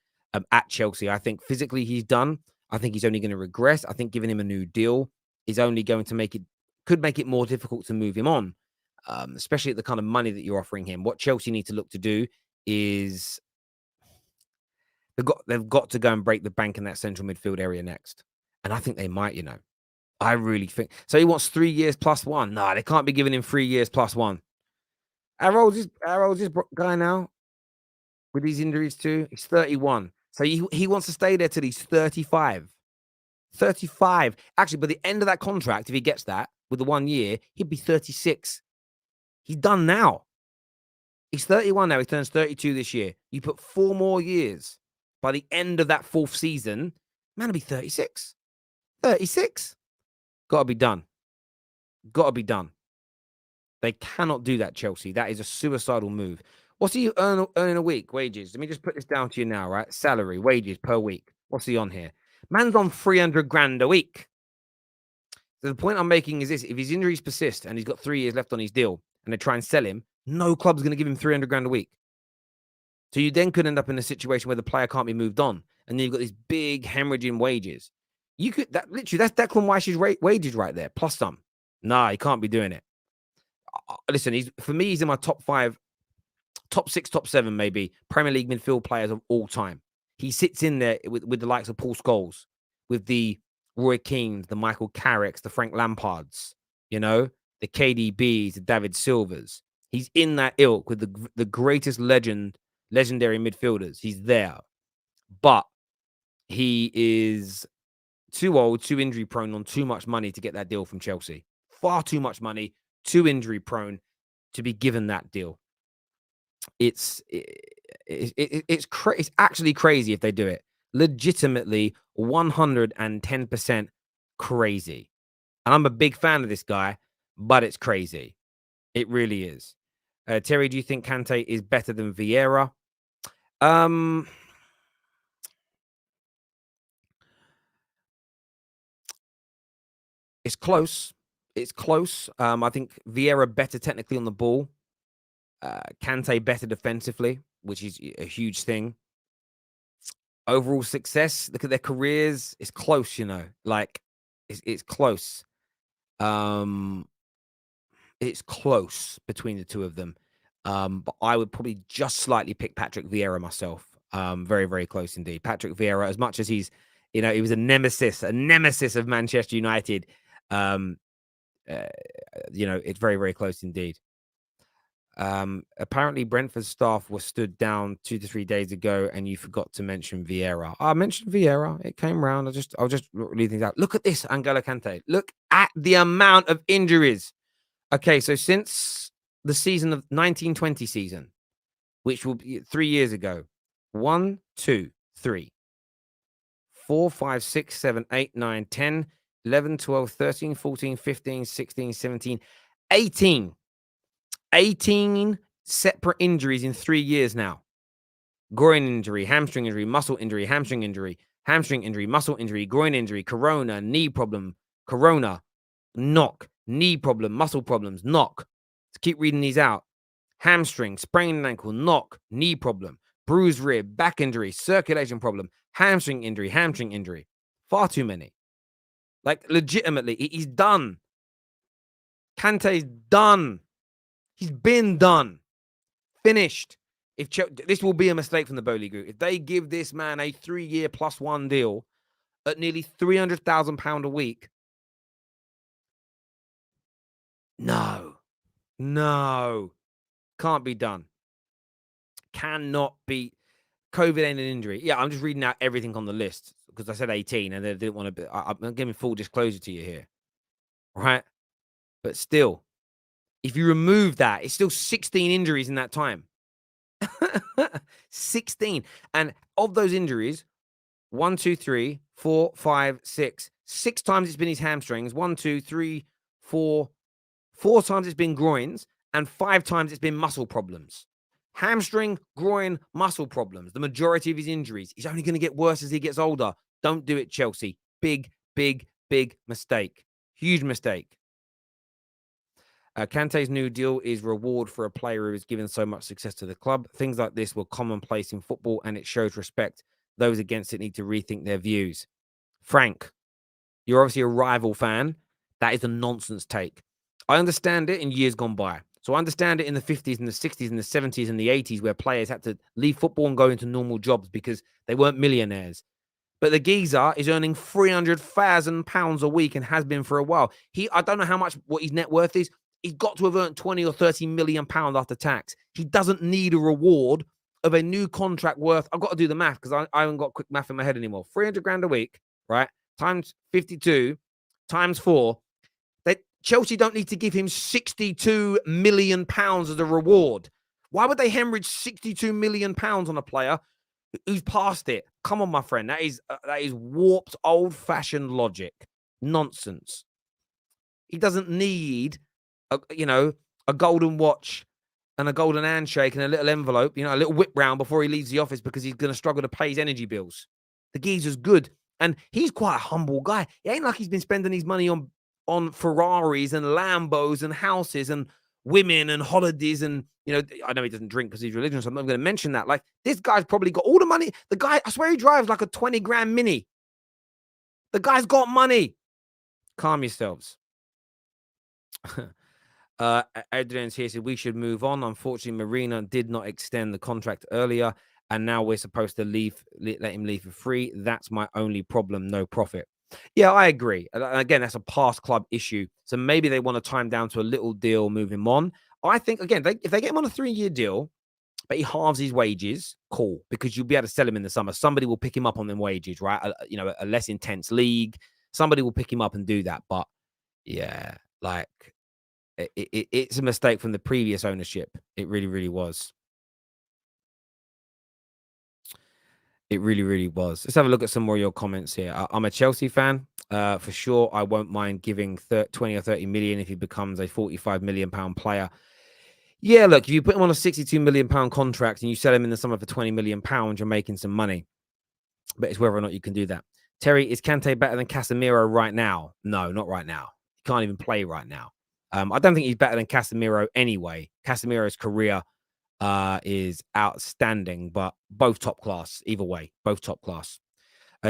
at Chelsea. I think physically he's done. I think he's only going to regress. I think giving him a new deal is only going to could make it more difficult to move him on, especially at the kind of money that you're offering him. What Chelsea need to look to do is they've got to go and break the bank in that central midfield area next. And I think they might, I really think. So he wants 3 years +1. No, they can't be giving him 3 years +1. How old is this guy now with these injuries too? He's 31. So he wants to stay there till he's 35. 35. Actually, by the end of that contract, if he gets that with the 1 year, he'd be 36. He's done now. He's 31 now. He turns 32 this year. You put 4 more years. By the end of that 4th season, man will be 36. 36. Got to be done. Got to be done. They cannot do that, Chelsea. That is a suicidal move. What's he earning a week? Wages. Let me just put this down to you now, right? Salary, wages per week. What's he on here? Man's on 300 grand a week. So the point I'm making is this. If his injuries persist and he's got 3 years left on his deal and they try and sell him, no club's going to give him 300 grand a week. So you then could end up in a situation where the player can't be moved on. And then you've got these big hemorrhaging wages. That's Declan Rice's wages right there, plus some. Nah, he can't be doing it. Listen, for me, he's in my top 5, top 6, top 7, maybe Premier League midfield players of all time. He sits in there with the likes of Paul Scholes, with the Roy Keanes, the Michael Carricks, the Frank Lampards, the KDBs, the David Silvers. He's in that ilk with the greatest legendary midfielders. He's there, but he is too old, too injury prone, on too much money to get that deal from Chelsea. Far too much money, too injury prone to be given that deal. It's it's actually crazy if they do it. Legitimately 110% crazy. And I'm a big fan of this guy, but it's crazy. It really is. Terry, do you think Kante is better than Vieira? Um, it's close. It's close. I think Vieira better technically on the ball. Kante better defensively, which is a huge thing. Overall success, look at their careers. It's close, you know. Like it's close. Um, it's close between the two of them. But I would probably just slightly pick Patrick Vieira myself. Very, very close indeed. Patrick Vieira, as much as he's, he was a nemesis of Manchester United. Um, it's very, very close indeed. Apparently Brentford staff was stood down 2 to 3 days ago, and you forgot to mention Vieira. I mentioned Vieira. It came round. I'll just leave things out. Look at this, N'Golo Kante. Look at the amount of injuries. Okay, so since the season of 1920 season, which will be 3 years ago, 1, 2, 3, 4, 5, 6, 7, 8, 9, 10, 11, 12, 13, 14, 15, 16, 17, 18. 18 separate injuries in 3 years now. Groin injury, hamstring injury, muscle injury, hamstring injury, muscle injury, groin injury, corona, knee problem, corona, knock, knee problem, muscle problems, knock. Let's keep reading these out. Hamstring, sprained ankle, knock, knee problem, bruised rib, back injury, circulation problem, hamstring injury. Far too many. Like, legitimately, he's done. Kante's done. He's been done. Finished. This will be a mistake from the Bowley Group. If they give this man a 3-year +1 deal at nearly £300,000 a week, no, can't be done. Cannot be. COVID ain't an injury. Yeah, I'm just reading out everything on the list because I said 18 and they didn't want to be. I'm giving full disclosure to you here, right? But still, if you remove that, it's still 16 injuries in that time. 16. And of those injuries, 1, 2, 3, 4, 5, 6. 6 times it's been his hamstrings. 1, 2, 3, 4. 4 times it's been groins, and 5 times it's been muscle problems. Hamstring, groin, muscle problems. The majority of his injuries. He's only going to get worse as he gets older. Don't do it, Chelsea. Big, big, big mistake. Huge mistake. Kante's new deal is reward for a player who has given so much success to the club. Things like this were commonplace in football, and it shows respect. Those against it need to rethink their views. Frank, you're obviously a rival fan. That is a nonsense take. I understand it in years gone by. So I understand it in the 50s and the 60s and the 70s and the 80s where players had to leave football and go into normal jobs because they weren't millionaires. But the geezer is earning £300,000 a week and has been for a while. I don't know what his net worth is. He's got to have earned 20 or 30 million pounds after tax. He doesn't need a reward of a new contract worth. I've got to do the math because I haven't got quick math in my head anymore. 300 grand a week, right? Times 52, times 4. Chelsea don't need to give him 62 million pounds as a reward. Why would they hemorrhage 62 million pounds on a player who's past it? Come on, my friend. That is warped, old-fashioned logic. Nonsense. He doesn't need a golden watch and a golden handshake and a little envelope, a little whip round before he leaves the office because he's going to struggle to pay his energy bills. The geezer's good. And he's quite a humble guy. It ain't like he's been spending his money on Ferraris and Lambos and houses and women and holidays. And, I know he doesn't drink because he's religious. So I'm not going to mention that. Like, this guy's probably got all the money. The guy, I swear he drives like a 20 grand Mini. The guy's got money. Calm yourselves. Adrian's here said we should move on. Unfortunately, Marina did not extend the contract earlier, and now we're supposed to let him leave for free. That's my only problem. No profit. Yeah, I agree. And again, that's a past club issue. So maybe they want to time down to a little deal, move him on. I think, again, if they get him on a 3-year deal, but he halves his wages, cool, because you'll be able to sell him in the summer. Somebody will pick him up on them wages, right? A less intense league. Somebody will pick him up and do that. But yeah, like it's a mistake from the previous ownership. It really, really was. It really, really was. Let's have a look at some more of your comments here. I'm a Chelsea fan. For sure, I won't mind giving 20 or 30 million if he becomes a 45 million pound player. Yeah, look, if you put him on a 62 million pound contract and you sell him in the summer for 20 million pounds, you're making some money. But it's whether or not you can do that. Terry, is Kante better than Casemiro right now? No, not right now. He can't even play right now. I don't think he's better than Casemiro anyway. Casemiro's career is outstanding, but both top class. Either way, both top class.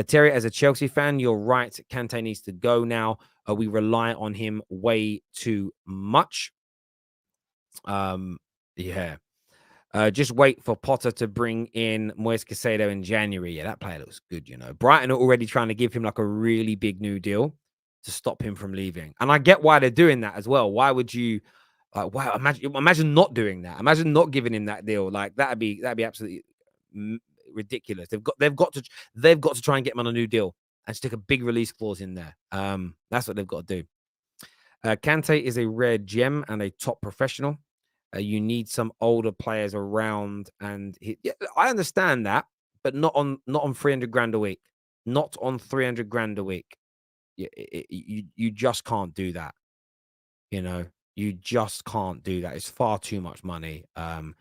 Terry, as a Chelsea fan, you're right. Kante needs to go now. We rely on him way too much. Yeah. Just wait for Potter to bring in Moise Caicedo in January. Yeah, that player looks good, you know. Brighton are already trying to give him like a really big new deal to stop him from leaving. And I get why they're doing that as well. Why would you wow, imagine not doing that. Imagine not giving him that deal. Like that'd be absolutely ridiculous. They've got to try and get him on a new deal and stick a big release clause in there. That's what they've got to do. Kante is a rare gem and a top professional. You need some older players around, and yeah, I understand that, but not on 300 grand a week. Not on 300 grand a week. You just can't do that. You know, you just can't do that. It's far too much money. And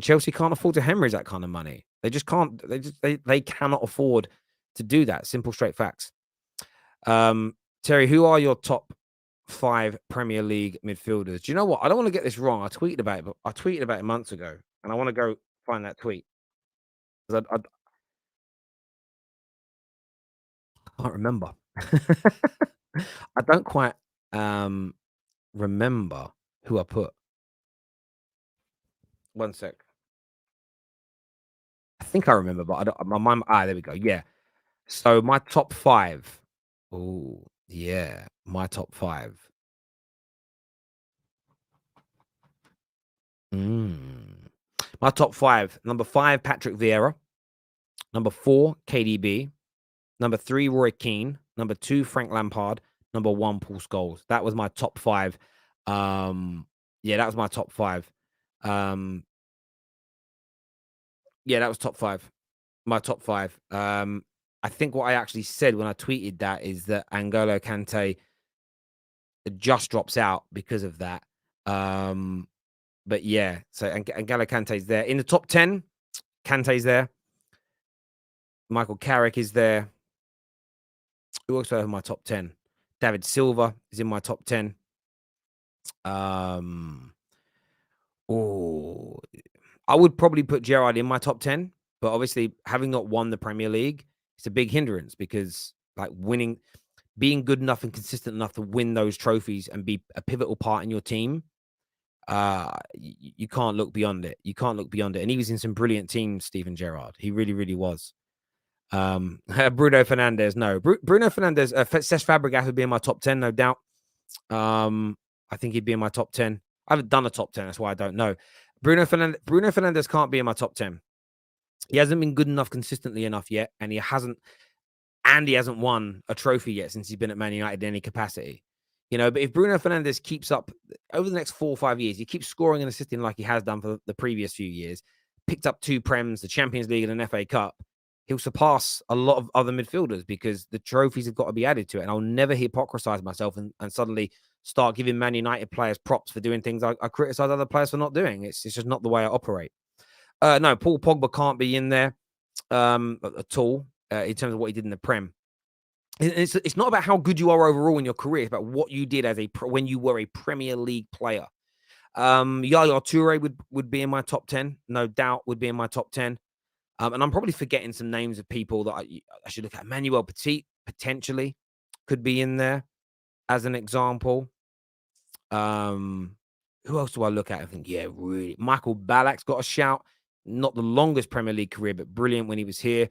Chelsea can't afford to hemorrhage that kind of money. They just can't. They cannot afford to do that. Simple, straight facts. Terry, who are your top 5 Premier League midfielders? Do you know what? I don't want to get this wrong. I tweeted about it months ago, and I want to go find that tweet because I can't remember. I don't quite remember who I put. One sec. I think I remember, but I don't. My mind. There we go. Yeah. So my top 5. Oh, yeah. My top 5. My top 5. Number 5, Patrick Vieira. Number 4, KDB. Number 3, Roy Keane. Number 2, Frank Lampard. Number 1, Paul Scholes. That was my top 5. Yeah, that was my top 5. Yeah, that was top 5. My top 5. I think what I actually said when I tweeted that is that N'Golo Kante just drops out because of that. But yeah, so N'Golo Kante's there. In the top 10, Kante's there. Michael Carrick is there. Who else do I have in my top 10? David Silva is in my top 10. Oh, I would probably put Gerrard in my top 10, but obviously having not won the Premier League, it's a big hindrance because like being good enough and consistent enough to win those trophies and be a pivotal part in your team, you can't look beyond it. You can't look beyond it. And he was in some brilliant teams, Steven Gerrard. He really, really was. Bruno Fernandes, no. Bruno Fernandes, Cesc Fabregas would be in my top 10, no doubt. I think he'd be in my top 10. I haven't done a top 10, that's why I don't know. Bruno Fernandes can't be in my top 10. He hasn't been good enough consistently enough yet, and he hasn't won a trophy yet since he's been at Man United in any capacity. You know, but if Bruno Fernandes keeps up over the next 4 or 5 years, he keeps scoring and assisting like he has done for the previous few years, picked up 2 Prems, the Champions League and an FA Cup, he'll surpass a lot of other midfielders because the trophies have got to be added to it. And I'll never hypocrisize myself and suddenly start giving Man United players props for doing things I criticize other players for not doing. It's just not the way I operate. No, Paul Pogba can't be in there at all in terms of what he did in the Prem. It's not about how good you are overall in your career. It's about what you did as when you were a Premier League player. Yaya Toure would be in my top 10. No doubt would be in my top 10. And I'm probably forgetting some names of people that I should look at. Emmanuel Petit, potentially, could be in there as an example. Who else do I look at? I think, yeah, really. Michael Ballack's got a shout. Not the longest Premier League career, but brilliant when he was here.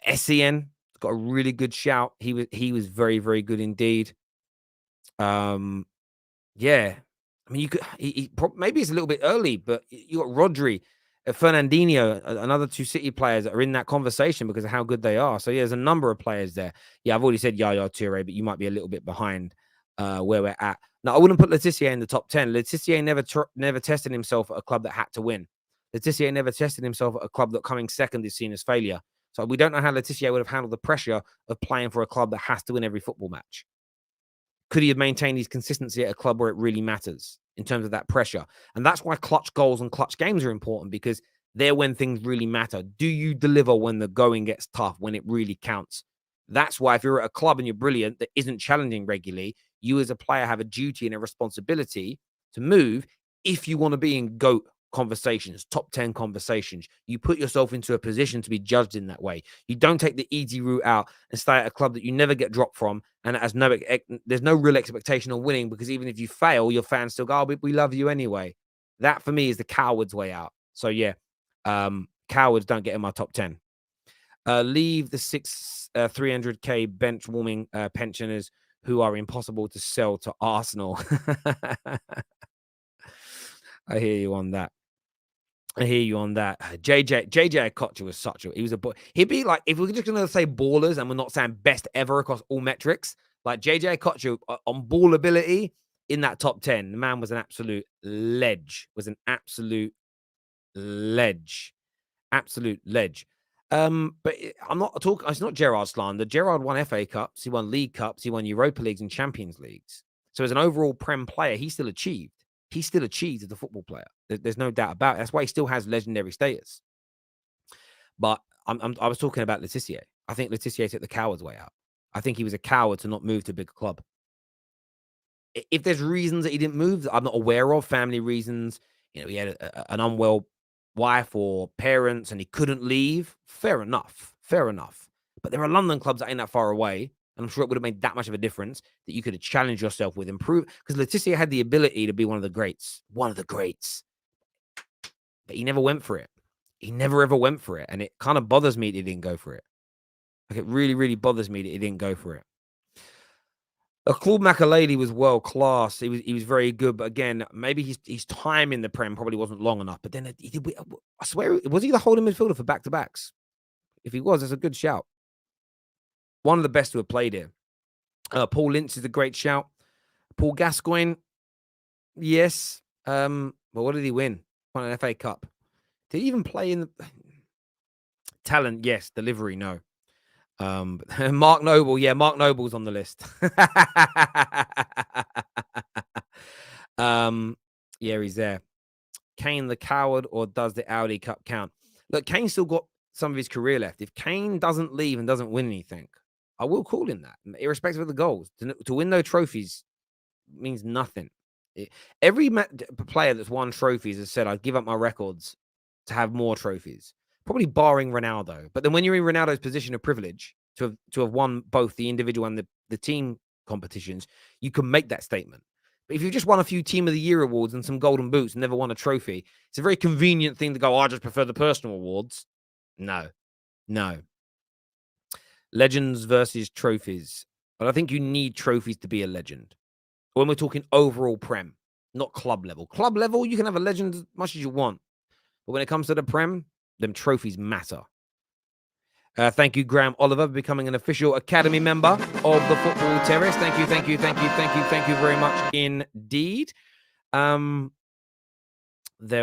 Essien got a really good shout. He was very, very good indeed. Yeah. I mean, you could maybe it's a little bit early, but you got Rodri, Fernandinho, another two City players that are in that conversation because of how good they are. So yeah, there's a number of players there. Yeah, I've already said Yaya Toure, but you might be a little bit behind where we're at. Now, I wouldn't put Letitia in the top 10. Letitia never tested himself at a club that had to win. Letitia never tested himself at a club that coming second is seen as failure. So we don't know how Letitia would have handled the pressure of playing for a club that has to win every football match. Could he have maintained his consistency at a club where it really matters in terms of that pressure? And that's why clutch goals and clutch games are important, because they're when things really matter. Do you deliver when the going gets tough, when it really counts? That's why if you're at a club and you're brilliant that isn't challenging regularly, you as a player have a duty and a responsibility to move if you want to be in GOAT conversations, top 10 conversations. You put yourself into a position to be judged in that way. You don't take the easy route out and stay at a club that you never get dropped from, and it has there's no real expectation on winning, because even if you fail, your fans still go, oh, we love you anyway. That for me is the coward's way out. So yeah, cowards don't get in my top 10. Leave the 300k bench warming pensioners who are impossible to sell to Arsenal. I hear you on that. JJ Okocha was he was a boy. He'd be like, if we're just gonna say ballers and we're not saying best ever across all metrics, like JJ Okocha on ball ability in that top 10, the man was an absolute ledge. Absolute ledge. But I'm not talking. It's not Gerrard slander. Gerrard won FA Cups. He won League Cups. He won Europa Leagues and Champions Leagues. So as an overall Prem player, he still achieved. He still achieved as a football player. There's no doubt about it. That's why he still has legendary status. But I was talking about Letitia. I think Letitia took the coward's way out. I think he was a coward to not move to a big club. If there's reasons that he didn't move that I'm not aware of, family reasons, he had an unwell wife or parents and he couldn't leave, fair enough. But there are London clubs that ain't that far away, and I'm sure it would have made that much of a difference that you could have challenged yourself with, improve, because Letitia had the ability to be one of the greats. But he never went for it. He never ever went for it, and it kind of bothers me that he didn't go for it. Like, it really, really bothers me that he didn't go for it. Claude Makelele was world class. He was very good, but again, maybe his time in the Prem probably wasn't long enough. But then I swear, was he the holding midfielder for back to backs? If he was, that's a good shout. One of the best to have played here. Paul Lynch is a great shout. Paul Gascoigne, yes. But what did he win? Won an FA Cup. Did he even play in the talent? Yes. Delivery, no. Mark Noble, yeah, Mark Noble's on the list. Yeah, he's there. Kane the coward, or does the Audi Cup count? Look, Kane's still got some of his career left. If Kane doesn't leave and doesn't win anything, I will call him that, irrespective of the goals. To win no trophies means nothing. Every player that's won trophies has said, I'd give up my records to have more trophies. Probably barring Ronaldo. But then when you're in Ronaldo's position of privilege to have won both the individual and the team competitions, you can make that statement. But if you've just won a few Team of the Year awards and some golden boots and never won a trophy, it's a very convenient thing to go, I just prefer the personal awards. No. Legends versus trophies. But I think you need trophies to be a legend. When we're talking overall Prem, not club level. Club level, you can have a legend as much as you want. But when it comes to the Prem, them trophies matter. Thank you, Graham Oliver, for becoming an official Academy member of the Football Terrace. Thank you very much indeed. There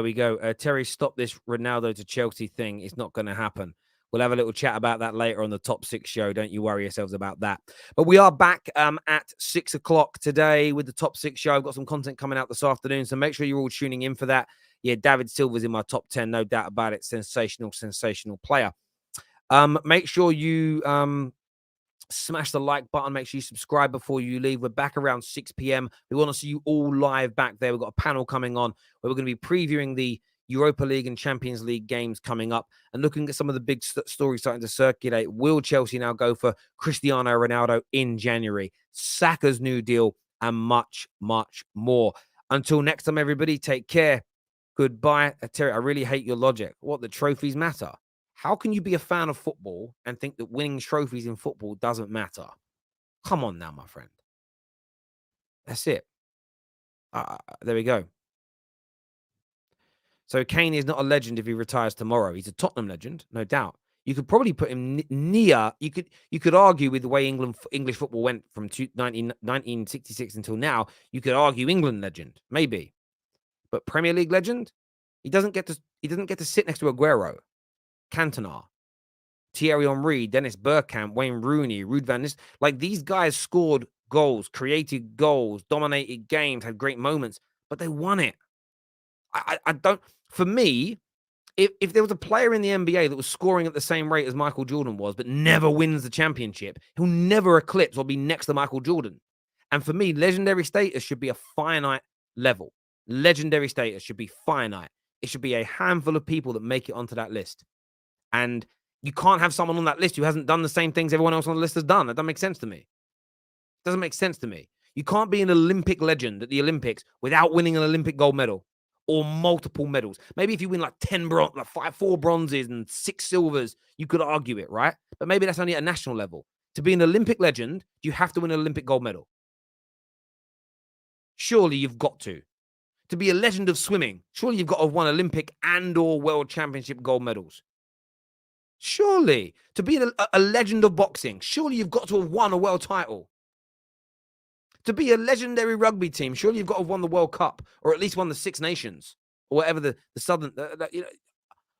we go. Terry, stop this Ronaldo to Chelsea thing. It's not going to happen. We'll have a little chat about that later on the Top 6 show. Don't you worry yourselves about that. But we are back at 6 o'clock today with the Top 6 show. I've got some content coming out this afternoon, so make sure you're all tuning in for that. Yeah, David Silva's in my top 10, no doubt about it. Sensational player. Make sure you smash the like button. Make sure you subscribe before you leave. We're back around 6 p.m. We want to see you all live back there. We've got a panel coming on where we're going to be previewing the Europa League and Champions League games coming up and looking at some of the big stories starting to circulate. Will Chelsea now go for Cristiano Ronaldo in January? Saka's new deal and much, much more. Until next time, everybody, take care. Goodbye. Terry, I really hate your logic. What, the trophies matter? How can you be a fan of football and think that winning trophies in football doesn't matter? Come on now, my friend. That's it. There we go. So Kane is not a legend if he retires tomorrow. He's a Tottenham legend, no doubt. You could probably put him near. You could argue with the way English football went from 1966 until now. You could argue England legend, maybe, but Premier League legend. He doesn't get to sit next to Aguero, Cantona, Thierry Henry, Dennis Bergkamp, Wayne Rooney, Ruud van Nistelrooy. Like, these guys scored goals, created goals, dominated games, had great moments, but they won it. I don't. For me, if there was a player in the NBA that was scoring at the same rate as Michael Jordan was, but never wins the championship, he'll never eclipse or be next to Michael Jordan. And for me, legendary status should be a finite level. Legendary status should be finite. It should be a handful of people that make it onto that list. And you can't have someone on that list who hasn't done the same things everyone else on the list has done. That doesn't make sense to me. It doesn't make sense to me. You can't be an Olympic legend at the Olympics without winning an Olympic gold medal or multiple medals. Maybe if you win like 4 bronzes and 6 silvers, you could argue it, right? But maybe that's only at a national level. To be an Olympic legend, you have to win an Olympic gold medal. Surely you've got to. To be a legend of swimming, surely you've got to have won Olympic and or world championship gold medals. Surely. To be a legend of boxing, surely you've got to have won a world title. To be a legendary rugby team, surely you've got to have won the World Cup or at least won the Six Nations or whatever the Southern.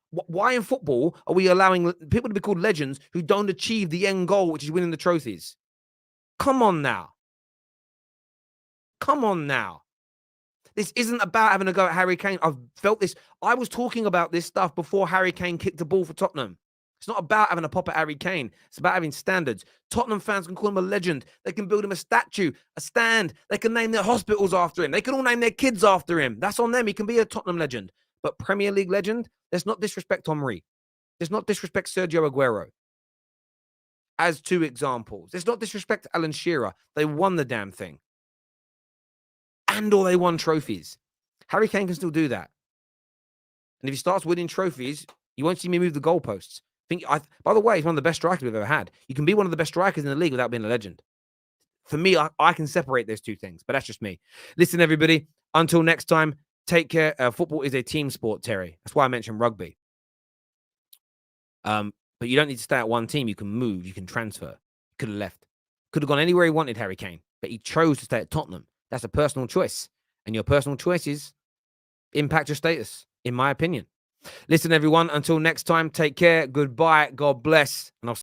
Why in football are we allowing people to be called legends who don't achieve the end goal, which is winning the trophies? Come on now. Come on now. This isn't about having a go at Harry Kane. I've felt this. I was talking about this stuff before Harry Kane kicked the ball for Tottenham. It's not about having a pop at Harry Kane. It's about having standards. Tottenham fans can call him a legend. They can build him a statue, a stand. They can name their hospitals after him. They can all name their kids after him. That's on them. He can be a Tottenham legend. But Premier League legend, let's not disrespect Henry. Let's not disrespect Sergio Aguero. As 2 examples. Let's not disrespect Alan Shearer. They won the damn thing. Or they won trophies. Harry Kane can still do that. And if he starts winning trophies, you won't see me move the goalposts. By the way, he's one of the best strikers we've ever had. You can be one of the best strikers in the league without being a legend. For me, I can separate those 2 things, but that's just me. Listen, everybody, until next time, take care. Football is a team sport, Terry. That's why I mentioned rugby. But you don't need to stay at one team. You can move. You can transfer. Could have left. Could have gone anywhere he wanted, Harry Kane. But he chose to stay at Tottenham. That's a personal choice. And your personal choices impact your status, in my opinion. Listen, everyone, until next time, take care. Goodbye. God bless. And I'll